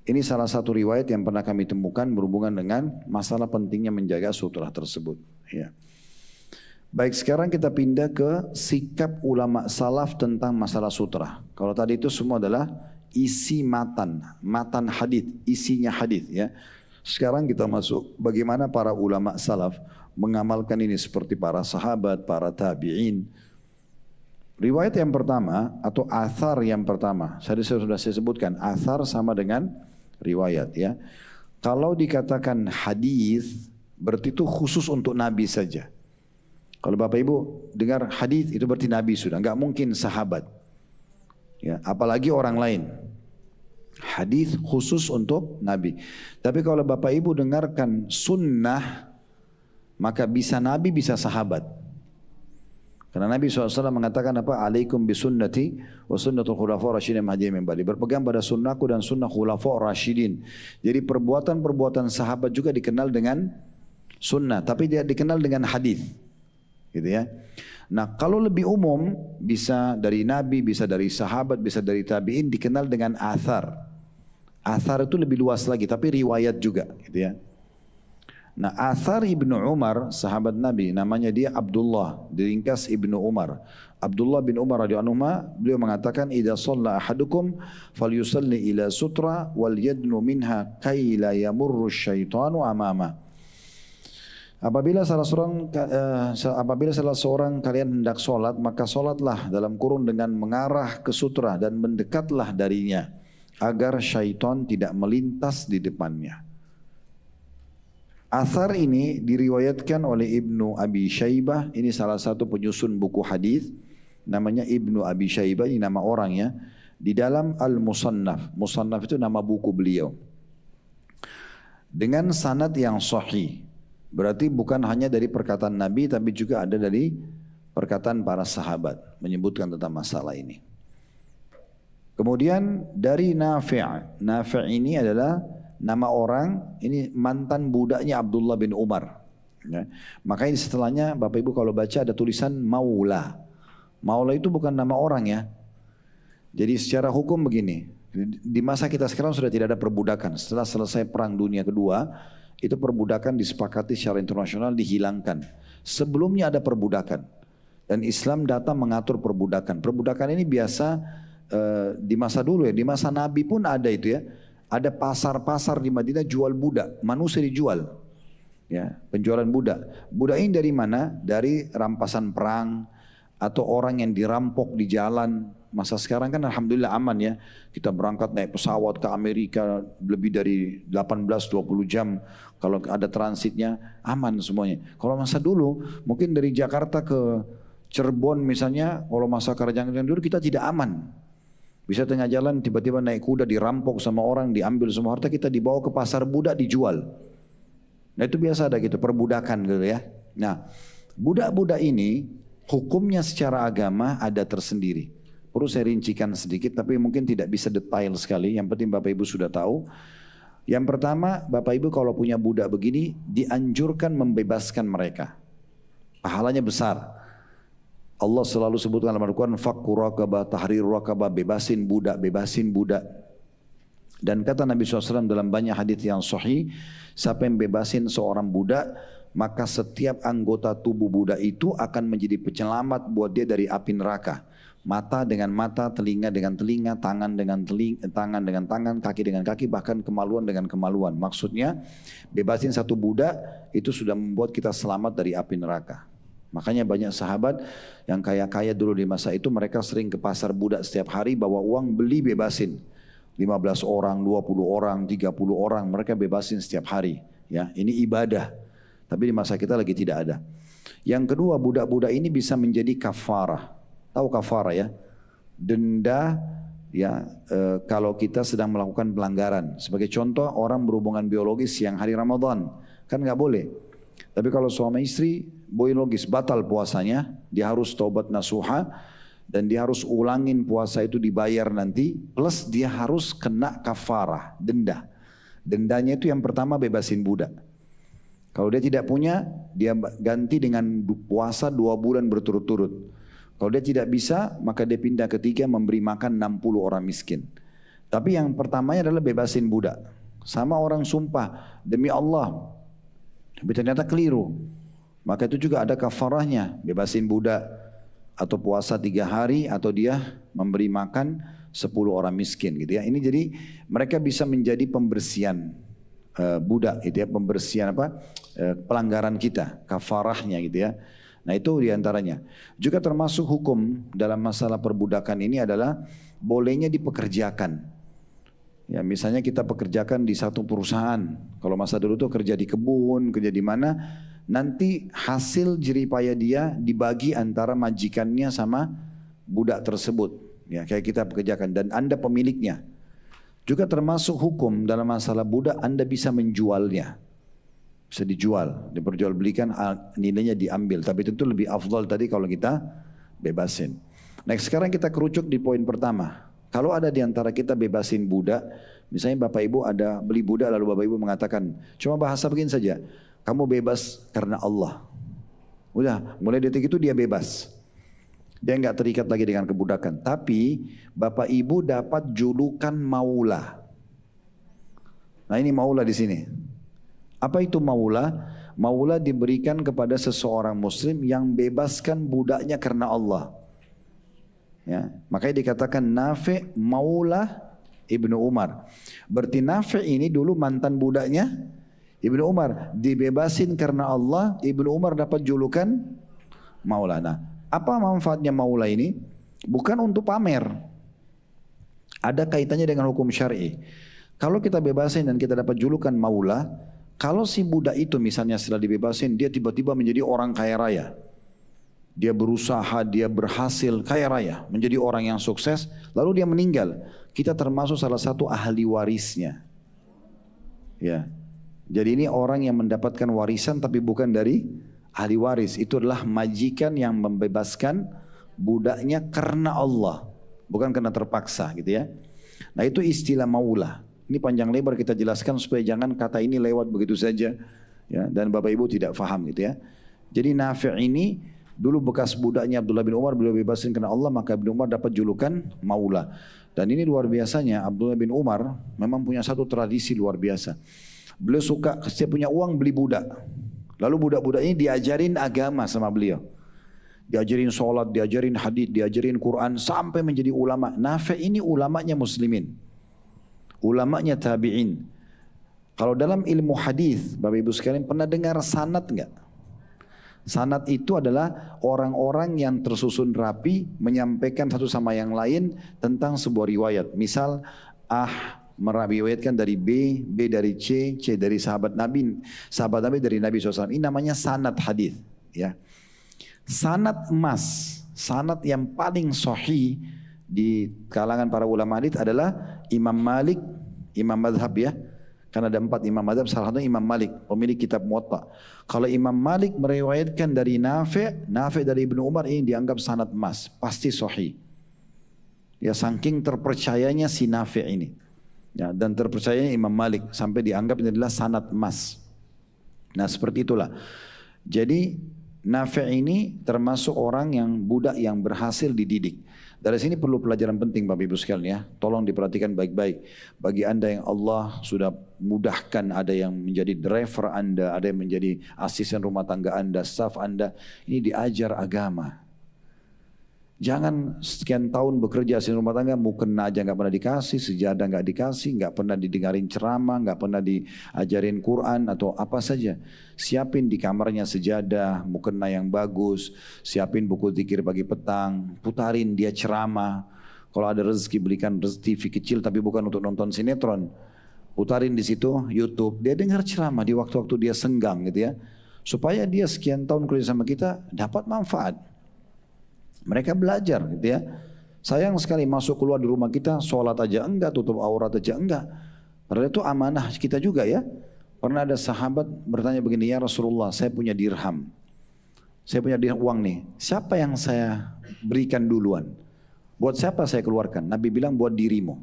Ini salah satu riwayat yang pernah kami temukan berhubungan dengan masalah pentingnya menjaga sutra tersebut. Ya. Baik, sekarang kita pindah ke sikap ulama salaf tentang masalah sutra. Kalau tadi itu semua adalah isi matan hadis, isinya hadis ya. Sekarang kita masuk bagaimana para ulama salaf mengamalkan ini seperti para sahabat, para tabi'in. Riwayat yang pertama atau athar yang pertama, sudah saya sebutkan, athar sama dengan riwayat ya. Kalau dikatakan hadis berarti itu khusus untuk Nabi saja. Kalau Bapak Ibu dengar hadis itu berarti Nabi sudah, nggak mungkin sahabat. Ya, apalagi orang lain. Hadis khusus untuk Nabi. Tapi kalau Bapak Ibu dengarkan sunnah, maka bisa Nabi, bisa sahabat. Karena Nabi SAW mengatakan apa? Alaikum bisunnati wa sunnatul khulafa rasyidin mahdiyyin min ba'di. Berpegang pada sunnahku dan sunnah khulafa rasyidin. Jadi perbuatan-perbuatan sahabat juga dikenal dengan sunnah, tapi dia dikenal dengan hadis. Gitu ya. Nah, kalau lebih umum bisa dari Nabi, bisa dari sahabat, bisa dari tabi'in, dikenal dengan athar. Athar itu lebih luas lagi, tapi riwayat juga, gitu ya. Nah, athar Ibnu Umar, sahabat Nabi, namanya dia Abdullah, diringkas Ibnu Umar. Abdullah bin Umar radhiyallahu anhu, beliau mengatakan, "Idza shalla ahadukum falyusalli ila sutra wal yadnu minha kay la yamurru syaitanu amama." Apabila salah seorang kalian hendak solat, maka solatlah dalam kurung dengan mengarah ke sutra dan mendekatlah darinya, agar syaitan tidak melintas di depannya. Athar ini diriwayatkan oleh Ibnu Abi Syaibah, ini salah satu penyusun buku hadis, namanya Ibnu Abi Syaibah, ini nama orangnya, di dalam Al-Musannaf. Musannaf itu nama buku beliau. Dengan sanad yang sahih. Berarti bukan hanya dari perkataan Nabi, tapi juga ada dari perkataan para sahabat menyebutkan tentang masalah ini. Kemudian dari Nafi'. Nafi' ini adalah nama orang, ini mantan budaknya Abdullah bin Umar. Ya. Makanya setelahnya Bapak Ibu kalau baca ada tulisan Maula. Maula itu bukan nama orang ya. Jadi secara hukum begini, di masa kita sekarang sudah tidak ada perbudakan. Setelah selesai Perang Dunia Kedua, itu perbudakan disepakati secara internasional dihilangkan. Sebelumnya ada perbudakan. Dan Islam datang mengatur perbudakan. Perbudakan ini biasa di masa dulu ya, di masa Nabi pun ada itu ya. Ada pasar-pasar di Madinah jual budak, manusia dijual. Ya, penjualan budak. Budak ini dari mana? Dari rampasan perang atau orang yang dirampok di jalan. Masa sekarang kan alhamdulillah aman ya. Kita berangkat naik pesawat ke Amerika lebih dari 18-20 jam. Kalau ada transitnya aman semuanya. Kalau masa dulu mungkin dari Jakarta ke Cirebon misalnya, kalau masa kerajaan dulu kita tidak aman. Bisa tengah jalan tiba-tiba naik kuda dirampok sama orang, diambil semua harta, kita dibawa ke pasar budak dijual. Nah itu biasa ada gitu, perbudakan gitu ya. Nah budak-budak ini hukumnya secara agama ada tersendiri. Perlu saya rincikan sedikit tapi mungkin tidak bisa detail sekali. Yang penting Bapak Ibu sudah tahu. Yang pertama, Bapak Ibu kalau punya budak begini dianjurkan membebaskan mereka. Pahalanya besar. Allah selalu sebutkan dalam Al-Quran, fakku raqabah, tahrir raqabah, bebasin budak, bebasin budak. Dan kata Nabi SAW dalam banyak hadis yang sahih, siapa yang bebasin seorang budak, maka setiap anggota tubuh budak itu akan menjadi penyelamat buat dia dari api neraka. Mata dengan mata, telinga dengan telinga, tangan dengan tangan dengan tangan, kaki dengan kaki, bahkan kemaluan dengan kemaluan. Maksudnya, bebasin satu budak itu sudah membuat kita selamat dari api neraka. Makanya banyak sahabat yang kaya-kaya dulu di masa itu, mereka sering ke pasar budak setiap hari bawa uang beli bebasin. 15 orang, 20 orang, 30 orang mereka bebasin setiap hari. Ya, ini ibadah. Tapi di masa kita lagi tidak ada. Yang kedua, budak-budak ini bisa menjadi kafarah. Tahu kafarah ya? Denda ya kalau kita sedang melakukan pelanggaran. Sebagai contoh, orang berhubungan biologis siang hari Ramadan, kan nggak boleh. Tapi kalau suami istri biologis batal puasanya, dia harus taubat nasuha dan dia harus ulangin puasa itu dibayar nanti, plus dia harus kena kafarah, denda. Dendanya itu yang pertama bebasin budak. Kalau dia tidak punya, dia ganti dengan puasa 2 bulan berturut-turut. Kalau dia tidak bisa, maka dia pindah ketiga memberi makan 60 orang miskin. Tapi yang pertamanya adalah bebasin budak. Sama orang sumpah, demi Allah, tapi ternyata keliru. Maka itu juga ada kafarahnya, bebasin budak atau puasa 3 hari atau dia memberi makan 10 orang miskin gitu ya. Ini jadi mereka bisa menjadi pembersihan budak itu ya, pembersihan pelanggaran kita, kafarahnya gitu ya. Nah itu diantaranya. Juga termasuk hukum dalam masalah perbudakan ini adalah bolehnya dipekerjakan. Ya, misalnya kita pekerjakan di satu perusahaan. Kalau masa dulu tuh kerja di kebun, kerja di mana, nanti hasil jerih payah dia dibagi antara majikannya sama budak tersebut. Ya, kayak kita pekerjakan dan Anda pemiliknya. Juga termasuk hukum dalam masalah budak, Anda bisa menjualnya. Bisa dijual, diperjualbelikan, nilainya diambil. Tapi tentu lebih afdal tadi kalau kita bebasin. Next, sekarang kita kerucuk di poin pertama. Kalau ada di antara kita bebasin budak, misalnya Bapak Ibu ada beli budak lalu Bapak Ibu mengatakan, cuma bahasa begini saja, kamu bebas karena Allah. Udah, mulai detik itu dia bebas. Dia nggak terikat lagi dengan kebudakan. Tapi Bapak Ibu dapat julukan maula. Nah ini maula di sini. Apa itu maula? Maula diberikan kepada seseorang muslim yang bebaskan budaknya karena Allah. Ya, makanya dikatakan Nafi' maula Ibnu Umar. Berarti Nafi' ini dulu mantan budaknya Ibnu Umar, dibebasin karena Allah. Ibnu Umar dapat julukan maula. Nah, apa manfaatnya maula ini? Bukan untuk pamer. Ada kaitannya dengan hukum syar'i. Kalau kita bebasin dan kita dapat julukan maula, kalau si budak itu misalnya setelah dibebasin dia tiba-tiba menjadi orang kaya raya. Dia berusaha, dia berhasil, kaya raya, menjadi orang yang sukses, lalu dia meninggal. Kita termasuk salah satu ahli warisnya. Ya. Jadi ini orang yang mendapatkan warisan tapi bukan dari ahli waris. Itu adalah majikan yang membebaskan budaknya karena Allah, bukan karena terpaksa gitu ya. Nah itu istilah maula. Ini panjang lebar kita jelaskan supaya jangan kata ini lewat begitu saja ya, dan Bapak Ibu tidak faham gitu ya. Jadi Nafi' ini dulu bekas budaknya Abdullah bin Umar, beliau bebasin karena Allah, maka Ibnu Umar dapat julukan maula. Dan ini luar biasanya, Abdullah bin Umar memang punya satu tradisi luar biasa. Beliau suka setiap punya uang beli budak. Lalu budak-budak ini diajarin agama sama beliau. Diajarin sholat, diajarin hadits, diajarin Quran sampai menjadi ulama. Nafi' ini ulamanya muslimin. Ulamanya tabi'in. Kalau dalam ilmu hadis, Bapak Ibu sekalian pernah dengar sanad enggak? Sanad itu adalah orang-orang yang tersusun rapi menyampaikan satu sama yang lain tentang sebuah riwayat. Misal meriwayatkan dari B, B dari C, C dari sahabat Nabi dari Nabi SAW. Ini namanya sanad hadis. Ya. Sanad emas, sanad yang paling sahih di kalangan para ulama hadis adalah Imam Malik, Imam Madhab ya. Karena ada 4 imam madhab, salah satunya Imam Malik, pemilik kitab Muwatta. Kalau Imam Malik meriwayatkan dari Nafi', Nafi' dari Ibnu Umar, ini dianggap sanad emas, pasti sahih. Ya saking terpercayanya si Nafi' ini. Ya, dan terpercayanya Imam Malik sampai dianggap ini adalah sanad emas. Nah seperti itulah. Jadi Nafi' ini termasuk orang yang budak yang berhasil dididik. Dari sini perlu pelajaran penting Bapak Ibu sekalian ya. Tolong diperhatikan baik-baik. Bagi Anda yang Allah sudah mudahkan, ada yang menjadi driver Anda, ada yang menjadi asisten rumah tangga Anda, staff Anda, ini diajar agama. Jangan sekian tahun bekerja asisten rumah tangga, mukena aja nggak pernah dikasih, sejadah nggak dikasih, nggak pernah didengarin ceramah, nggak pernah diajarin Quran atau apa saja. Siapin di kamarnya sejadah, mukena yang bagus, siapin buku zikir pagi petang, putarin dia ceramah. Kalau ada rezeki belikan TV kecil tapi bukan untuk nonton sinetron, putarin di situ YouTube. Dia dengar ceramah di waktu-waktu dia senggang gitu ya, supaya dia sekian tahun kerja sama kita dapat manfaat. Mereka belajar gitu ya. Sayang sekali masuk keluar di rumah kita, sholat aja enggak, tutup aurat aja enggak. Padahal itu amanah kita juga ya. Pernah ada sahabat bertanya begini, ya Rasulullah, saya punya dirham. Saya punya uang nih, siapa yang saya berikan duluan? Buat siapa saya keluarkan? Nabi bilang buat dirimu.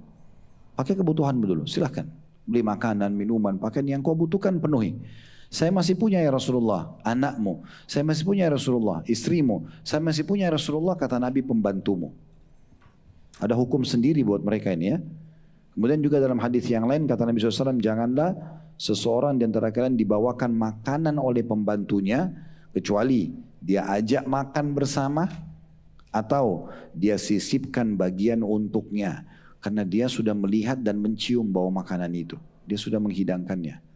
Pakai kebutuhan dulu, silahkan. Beli makanan, minuman, pakaian yang kau butuhkan penuhi. Saya masih punya ya Rasulullah anakmu, saya masih punya ya Rasulullah istrimu, saya masih punya ya Rasulullah kata Nabi pembantumu. Ada hukum sendiri buat mereka ini ya. Kemudian juga dalam hadis yang lain kata Nabi SAW, janganlah seseorang di antara kalian dibawakan makanan oleh pembantunya kecuali dia ajak makan bersama atau dia sisipkan bagian untuknya karena dia sudah melihat dan mencium bau makanan itu, dia sudah menghidangkannya.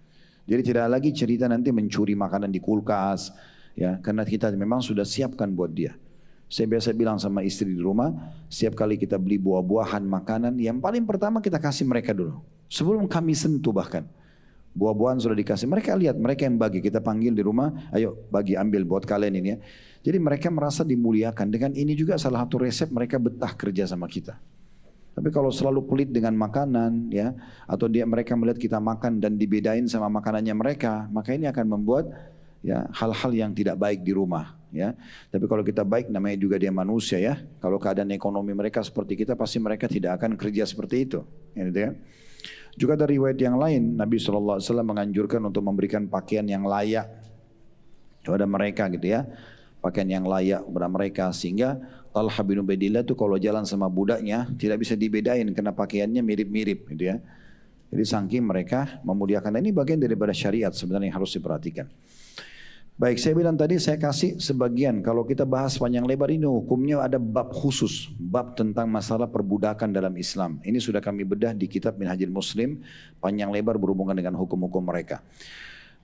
Jadi tidak lagi cerita nanti mencuri makanan di kulkas, ya, karena kita memang sudah siapkan buat dia. Saya biasa bilang sama istri di rumah, setiap kali kita beli buah-buahan, makanan, yang paling pertama kita kasih mereka dulu. Sebelum kami sentuh bahkan. Buah-buahan sudah dikasih, mereka lihat, mereka yang bagi, kita panggil di rumah, ayo bagi ambil buat kalian ini ya. Jadi mereka merasa dimuliakan, dengan ini juga salah satu resep mereka betah kerja sama kita. Tapi kalau selalu pelit dengan makanan ya, atau mereka melihat kita makan dan dibedain sama makanannya mereka, maka ini akan membuat ya hal-hal yang tidak baik di rumah ya. Tapi kalau kita baik, namanya juga dia manusia ya. Kalau keadaan ekonomi mereka seperti kita, pasti mereka tidak akan kerja seperti itu. Gitu ya. Juga dari riwayat yang lain, Nabi SAW menganjurkan untuk memberikan pakaian yang layak kepada mereka gitu ya. Pakaian yang layak kepada mereka, sehingga Talha bin Ubaidillah itu kalau jalan sama budaknya tidak bisa dibedain karena pakaiannya mirip-mirip gitu ya. Jadi saking mereka memuliakan. Ini bagian daripada syariat sebenarnya yang harus diperhatikan. Baik, saya bilang tadi saya kasih sebagian. Kalau kita bahas panjang lebar ini hukumnya ada bab khusus, bab tentang masalah perbudakan dalam Islam. Ini sudah kami bedah di kitab Minhajul Muslim, panjang lebar berhubungan dengan hukum-hukum mereka.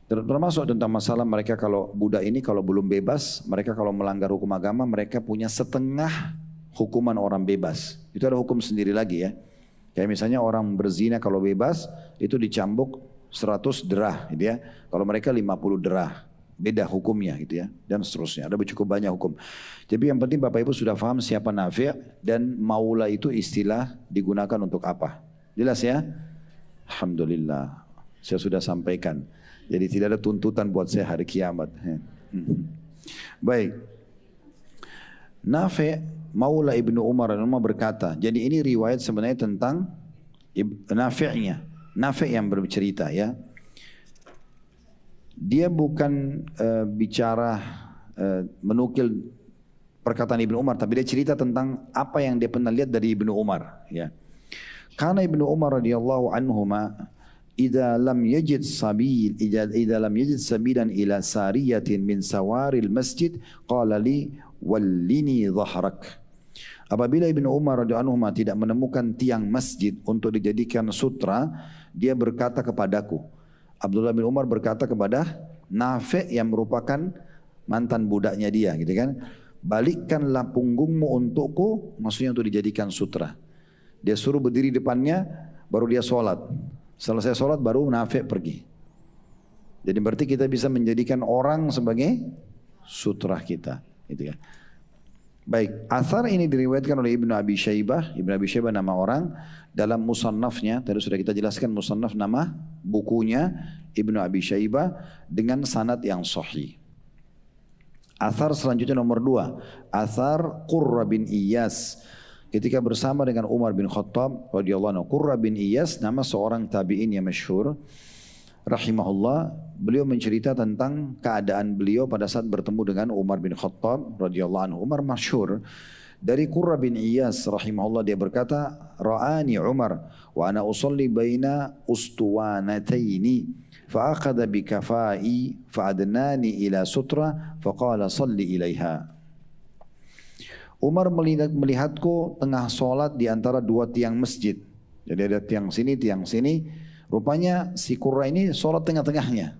Termasuk tentang masalah mereka kalau budak ini kalau belum bebas, mereka kalau melanggar hukum agama, mereka punya setengah hukuman orang bebas. Itu ada hukum sendiri lagi ya. Kayak misalnya orang berzina kalau bebas, itu dicambuk 100 derah gitu ya. Kalau mereka 50 derah. Beda hukumnya gitu ya, dan seterusnya. Ada cukup banyak hukum. Jadi yang penting Bapak Ibu sudah paham siapa Nafi' dan maula itu istilah digunakan untuk apa. Jelas ya? Alhamdulillah. Saya sudah sampaikan. Jadi tidak ada tuntutan buat saya hari kiamat. Baik. Nafi' maula Ibnu Umar berkata, jadi ini riwayat sebenarnya tentang Nafi'nya. Nafi' yang bercerita ya. Dia bukan bicara menukil perkataan Ibnu Umar, tapi dia cerita tentang apa yang dia pernah lihat dari Ibnu Umar. Ya. Karena Ibnu Umar radhiyallahu anhuma, idza lam yajid sabilan ila sariyatin min sawaril masjid, qala li wallini dhahrak. Apabila Ibnu Umar radhiyallahu anhuma tidak menemukan tiang masjid untuk dijadikan sutra, dia berkata kepadaku. Abdullah bin Umar berkata kepada Nafi' yang merupakan mantan budaknya dia gitu kan. Balikkanlah punggungmu untukku, maksudnya untuk dijadikan sutra. Dia suruh berdiri depannya, baru dia sholat. Selesai sholat baru Nafi' pergi. Jadi berarti kita bisa menjadikan orang sebagai sutra kita gitu ya. Baik, athar ini diriwayatkan oleh Ibnu Abi Syaibah. Ibnu Abi Syaibah nama orang, dalam musannafnya, tadi sudah kita jelaskan musannaf nama bukunya Ibnu Abi Syaibah dengan sanad yang sahih. Athar selanjutnya nomor 2, athar Qurra bin Iyas. Ketika bersama dengan Umar bin Khattab radhiyallahu anhu, Qurra bin Iyas nama seorang tabi'in yang masyhur rahimahullah, beliau mencerita tentang keadaan beliau pada saat bertemu dengan Umar bin Khattab radhiyallahu anhu. Umar masyhur. Dari Qurra bin Iyas rahimahullah, dia berkata, ra'ani Umar wa ana usalli baina ustuwanataini fa akhadha bi kafai fa adnani ila sutra fa qala salli ilaiha. Umar melihatku tengah solat di antara dua tiang masjid. Jadi ada tiang sini, tiang sini. Rupanya si Qurra ini sholat tengah-tengahnya.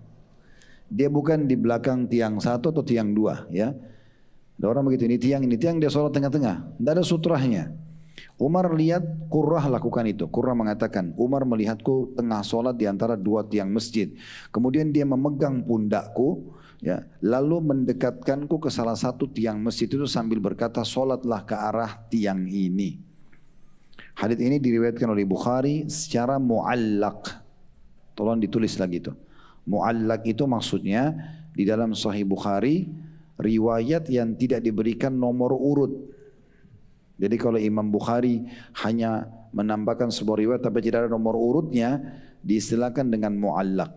Dia bukan di belakang tiang satu atau tiang dua ya. Ada orang begitu, ini tiang, dia sholat tengah-tengah. Tidak ada sutrahnya. Umar lihat Qurrah lakukan itu. Qurrah mengatakan, Umar melihatku tengah sholat di antara dua tiang masjid. Kemudian dia memegang pundakku, ya, lalu mendekatkanku ke salah satu tiang masjid itu sambil berkata, sholatlah ke arah tiang ini. Hadits ini diriwayatkan oleh Bukhari secara muallaq. Tolong ditulis lagi itu. Muallaq itu maksudnya di dalam Sahih Bukhari riwayat yang tidak diberikan nomor urut. Jadi kalau Imam Bukhari hanya menambahkan sebuah riwayat tapi tidak ada nomor urutnya, diistilahkan dengan muallaq.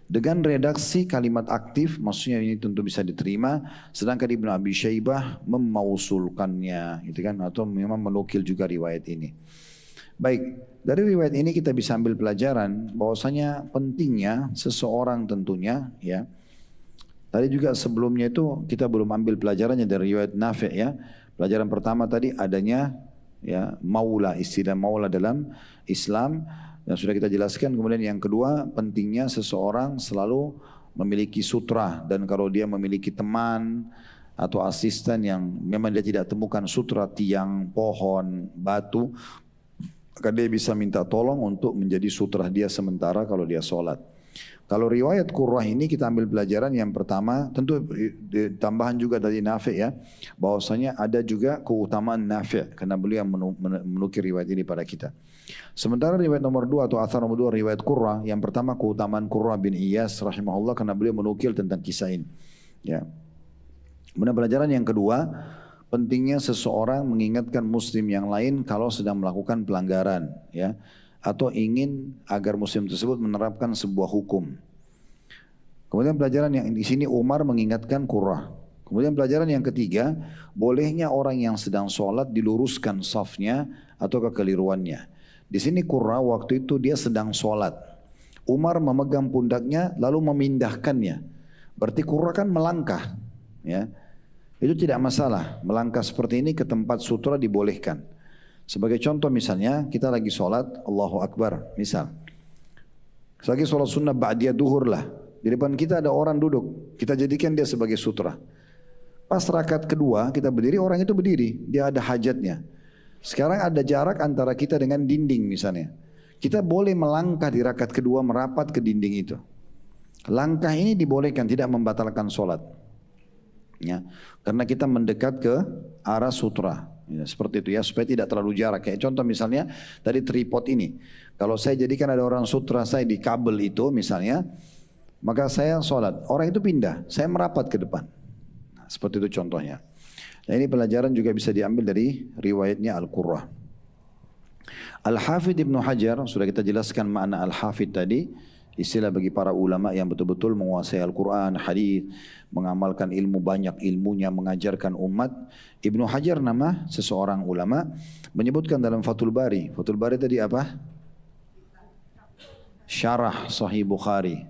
Dengan redaksi kalimat aktif, maksudnya ini tentu bisa diterima, sedangkan Ibnu Abi Syaibah memausulkannya, gitu kan, atau memang menukil juga riwayat ini. Baik, dari riwayat ini kita bisa ambil pelajaran bahwasanya pentingnya seseorang tentunya, ya. Tadi juga sebelumnya itu kita belum ambil pelajarannya dari riwayat Nafi' ya. Pelajaran pertama tadi adanya ya maula, istilah maula dalam Islam. Dan sudah kita jelaskan. Kemudian yang kedua, pentingnya seseorang selalu memiliki sutra, dan kalau dia memiliki teman atau asisten yang memang dia tidak temukan sutra, tiang, pohon, batu, maka dia bisa minta tolong untuk menjadi sutra dia sementara kalau dia sholat. Kalau riwayat Qurrah ini kita ambil pelajaran yang pertama, tentu tambahan juga dari Nafi' ya, bahwasanya ada juga keutamaan Nafi' karena beliau yang menukir riwayat ini pada kita. Sementara riwayat nomor 2 atau athar nomor 2 riwayat Qurrah, yang pertama keutamaan Qurrah bin Iyas rahimahullah karena beliau menukil tentang kisah ini. Ya. Kemudian pelajaran yang kedua, pentingnya seseorang mengingatkan muslim yang lain kalau sedang melakukan pelanggaran, ya, atau ingin agar muslim tersebut menerapkan sebuah hukum. Kemudian pelajaran yang di sini Umar mengingatkan Qurrah. Kemudian pelajaran yang ketiga, bolehnya orang yang sedang sholat diluruskan safnya atau kekeliruannya. Di sini Qurrah waktu itu dia sedang sholat. Umar memegang pundaknya lalu memindahkannya. Berarti Qurrah kan melangkah, ya. Itu tidak masalah. Melangkah seperti ini ke tempat sutra dibolehkan. Sebagai contoh misalnya kita lagi sholat Allahu Akbar misal. Lagi sholat sunnah ba'diyah duhur lah. Di depan kita ada orang duduk. Kita jadikan dia sebagai sutra. Pas rakaat kedua kita berdiri, orang itu berdiri. Dia ada hajatnya. Sekarang ada jarak antara kita dengan dinding misalnya. Kita boleh melangkah di rakaat kedua merapat ke dinding itu. Langkah ini dibolehkan, tidak membatalkan sholat. Ya, karena kita mendekat ke arah sutra. Ya, seperti itu ya, supaya tidak terlalu jarak. Kayak contoh misalnya dari tripod ini, kalau saya jadikan ada orang sutra saya di kabel itu misalnya, maka saya sholat, orang itu pindah, saya merapat ke depan. Nah, seperti itu contohnya. Nah, ini pelajaran juga bisa diambil dari riwayatnya Al-Qurrah. Al-Hafidh Ibnu Hajar, sudah kita jelaskan makna Al-Hafidh tadi, istilah bagi para ulama yang betul-betul menguasai Al-Quran, hadis, mengamalkan ilmu, banyak ilmunya, mengajarkan umat. Ibnu Hajar nama seseorang ulama menyebutkan dalam Fathul Bari. Fathul Bari tadi apa? Syarah Sahih Bukhari.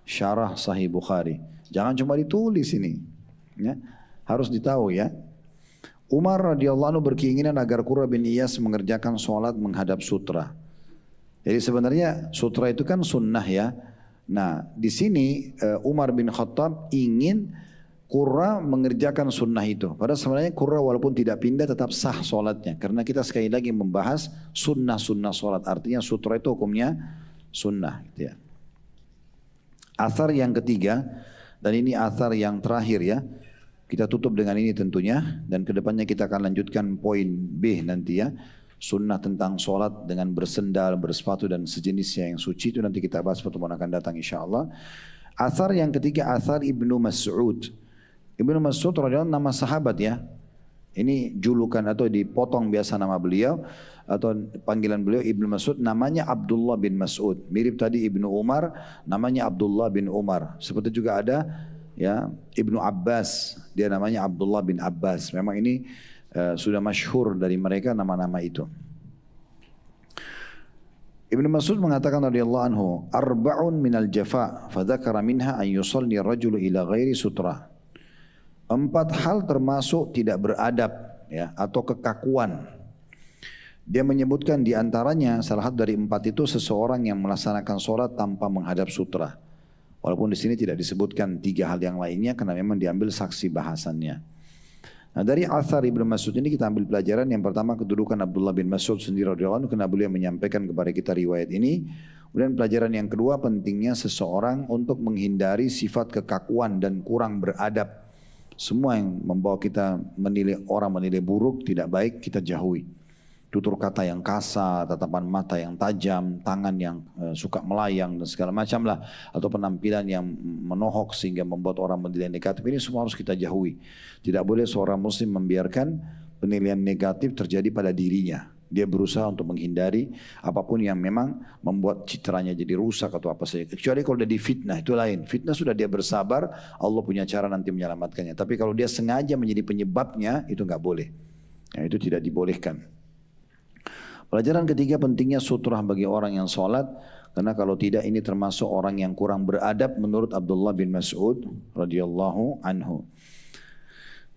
Syarah Sahih Bukhari. Jangan cuma ditulis ini, ya. Harus ditahu ya. Umar radhiyallahu anhu berkeinginan agar Qurrah bin Iyas mengerjakan sholat menghadap sutra. Jadi sebenarnya sutra itu kan sunnah ya. Nah di sini Umar bin Khattab ingin Qurrah mengerjakan sunnah itu. Padahal sebenarnya Qurrah walaupun tidak pindah tetap sah sholatnya. Karena kita sekali lagi membahas sunnah-sunnah sholat. Artinya sutra itu hukumnya sunnah. Gitu ya. Athar yang ketiga, dan ini athar yang terakhir ya. Kita tutup dengan ini tentunya. Dan kedepannya kita akan lanjutkan poin B nanti ya. Sunnah tentang sholat dengan bersendal, bersepatu dan sejenisnya yang suci itu nanti kita bahas pertemuan akan datang insyaAllah. Athar yang ketiga, athar Ibnu Mas'ud. Ibnu Mas'ud radhiyallahu anhu nama sahabat ya. Ini julukan atau dipotong biasa nama beliau atau panggilan beliau Ibnu Mas'ud, namanya Abdullah bin Mas'ud. Mirip tadi Ibnu Umar, namanya Abdullah bin Umar. Seperti juga ada ya Ibnu Abbas, dia namanya Abdullah bin Abbas. Memang ini sudah masyhur dari mereka nama-nama itu. Ibnu Mas'ud mengatakan radhiyallahu anhu, arba'un minal jafa, fadzakara minha an yusalli rajulu ila ghairi sutra. 4 hal termasuk tidak beradab ya atau kekakuan. Dia menyebutkan di antaranya salah satu dari 4 itu seseorang yang melaksanakan sholat tanpa menghadap sutra. Walaupun di sini tidak disebutkan 3 hal yang lainnya karena memang diambil saksi bahasannya. Nah dari athar Ibnu Mas'ud ini kita ambil pelajaran. Yang pertama kedudukan Abdullah bin Mas'ud sendiri radhiyallahu anhu karena beliau menyampaikan kepada kita riwayat ini. Kemudian pelajaran yang kedua pentingnya seseorang untuk menghindari sifat kekakuan dan kurang beradab. Semua yang membawa kita orang menilai buruk, tidak baik kita jauhi. Tutur kata yang kasar, tatapan mata yang tajam, tangan yang suka melayang dan segala macam lah. Atau penampilan yang menohok sehingga membuat orang menilai negatif. Ini semua harus kita jauhi. Tidak boleh seorang muslim membiarkan penilaian negatif terjadi pada dirinya. Dia berusaha untuk menghindari apapun yang memang membuat citranya jadi rusak atau apa saja. Kecuali kalau dia difitnah, itu lain. Fitnah sudah dia bersabar, Allah punya cara nanti menyelamatkannya. Tapi kalau dia sengaja menjadi penyebabnya, itu nggak boleh. Nah, itu tidak dibolehkan. Pelajaran ketiga pentingnya sutrah bagi orang yang sholat. Karena kalau tidak ini termasuk orang yang kurang beradab menurut Abdullah bin Mas'ud radhiyallahu anhu.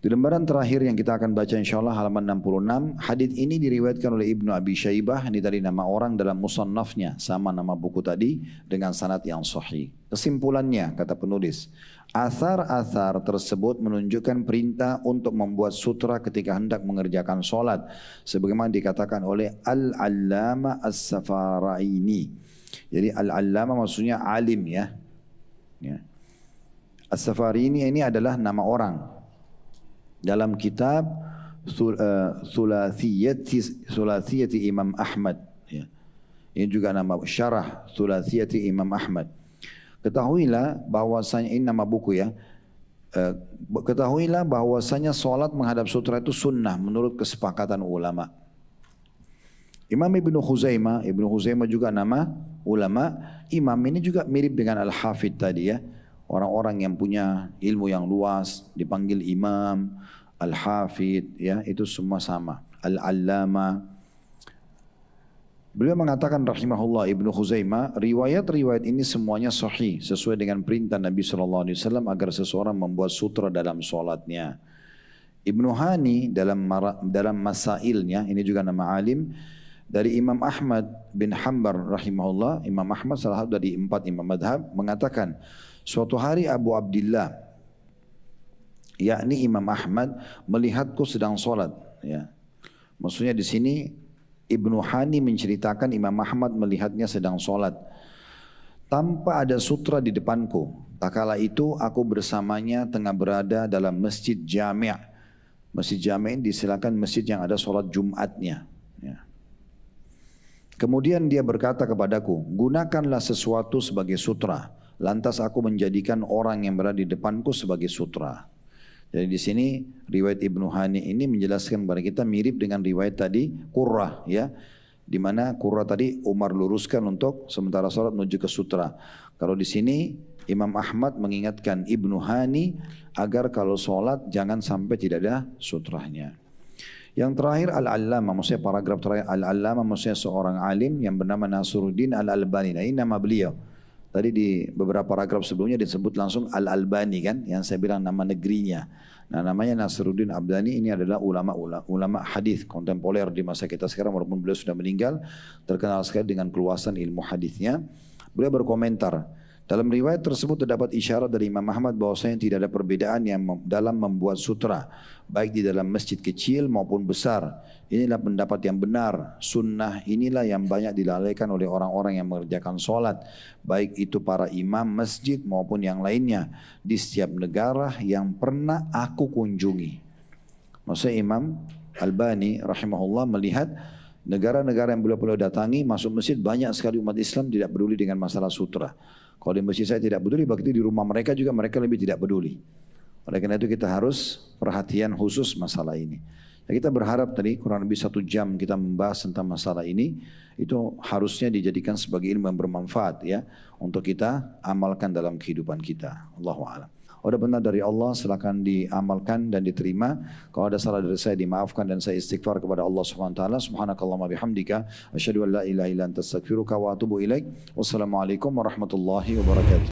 Di lembaran terakhir yang kita akan baca insyaAllah halaman 66. Hadits ini diriwayatkan oleh Ibnu Abi Syaibah. Ini tadi nama orang dalam musannafnya. Sama nama buku tadi dengan sanad yang sahih. Kesimpulannya kata penulis. Athar-athar tersebut menunjukkan perintah untuk membuat sutra ketika hendak mengerjakan sholat. Sebagaimana dikatakan oleh Al-Allama As-Safaraini. Jadi Al-Allama maksudnya alim ya. As-Safarini ini adalah nama orang. Dalam kitab Thulathiyati Imam Ahmad ya. Ini juga nama syarah Thulathiyati Imam Ahmad. Ketahuilah bahwasanya ini nama buku ya. Ketahuilah bahwasanya solat menghadap sutra itu sunnah menurut kesepakatan ulama. Imam Ibnu Khuzaimah juga nama ulama. Imam ini juga mirip dengan Al-Hafidh tadi ya. Orang-orang yang punya ilmu yang luas dipanggil imam, al-hafidh ya, itu semua sama. Al-allama. Beliau mengatakan rahimahullah Ibnu Khuzaimah, riwayat-riwayat ini semuanya sahih sesuai dengan perintah Nabi sallallahu alaihi wasallam agar seseorang membuat sutra dalam salatnya. Ibnu Hani dalam masailnya, ini juga nama alim, dari Imam Ahmad bin Hanbal rahimahullah. Imam Ahmad salah satu dari 4 imam madhab mengatakan, suatu hari Abu Abdillah, yakni Imam Ahmad, melihatku sedang sholat. Ya. Maksudnya di sini Ibnu Hani menceritakan Imam Ahmad melihatnya sedang sholat tanpa ada sutra di depanku. Tak kala itu aku bersamanya tengah berada dalam masjid jami'. Masjid jami' ini disilakan masjid yang ada sholat Jumatnya. Ya. Kemudian dia berkata kepadaku, gunakanlah sesuatu sebagai sutra. Lantas aku menjadikan orang yang berada di depanku sebagai sutra. Jadi di sini riwayat Ibnu Hani ini menjelaskan kepada kita mirip dengan riwayat tadi Qurrah ya. Di mana Qurrah tadi Umar luruskan untuk sementara salat menuju ke sutra. Kalau di sini Imam Ahmad mengingatkan Ibnu Hani agar kalau salat jangan sampai tidak ada sutranya. Yang terakhir Al-Allama, maksudnya paragraf terakhir Al-Allama maksudnya seorang alim yang bernama Nasruddin Al-Albani. Nah, ini nama beliau. Tadi di beberapa paragraf sebelumnya disebut langsung Al-Albani kan, yang saya bilang nama negerinya. Nah namanya Nasruddin Albani, ini adalah ulama hadis kontemporer di masa kita sekarang, walaupun beliau sudah meninggal, terkenal sekali dengan keluasan ilmu hadisnya. Beliau berkomentar, dalam riwayat tersebut terdapat isyarat dari Imam Ahmad bahwasanya tidak ada perbedaan yang dalam membuat sutra, baik di dalam masjid kecil maupun besar. Inilah pendapat yang benar. Sunnah inilah yang banyak dilalaikan oleh orang-orang yang mengerjakan sholat, baik itu para imam masjid maupun yang lainnya, di setiap negara yang pernah aku kunjungi. Maksudnya Imam Albani rahimahullah melihat negara-negara yang beliau datangi, masuk masjid banyak sekali umat Islam tidak peduli dengan masalah sutra. Kalau di masjid saya tidak peduli, berarti di rumah mereka juga mereka lebih tidak peduli. Oleh karena itu kita harus perhatian khusus masalah ini. Ya, kita berharap tadi kurang lebih 1 jam kita membahas tentang masalah ini. Itu harusnya dijadikan sebagai ilmu yang bermanfaat ya, untuk kita amalkan dalam kehidupan kita. Allahu a'lam. Ada benar dari Allah, silakan diamalkan dan diterima. Kalau ada salah dari saya dimaafkan dan saya istighfar kepada Allah Subhanahu wa taala. Subhanakallahumma bihamdika asyhadu an la ilaha illa anta astaghfiruka wa atubu ilaik. Wassalamualaikum warahmatullahi wabarakatuh.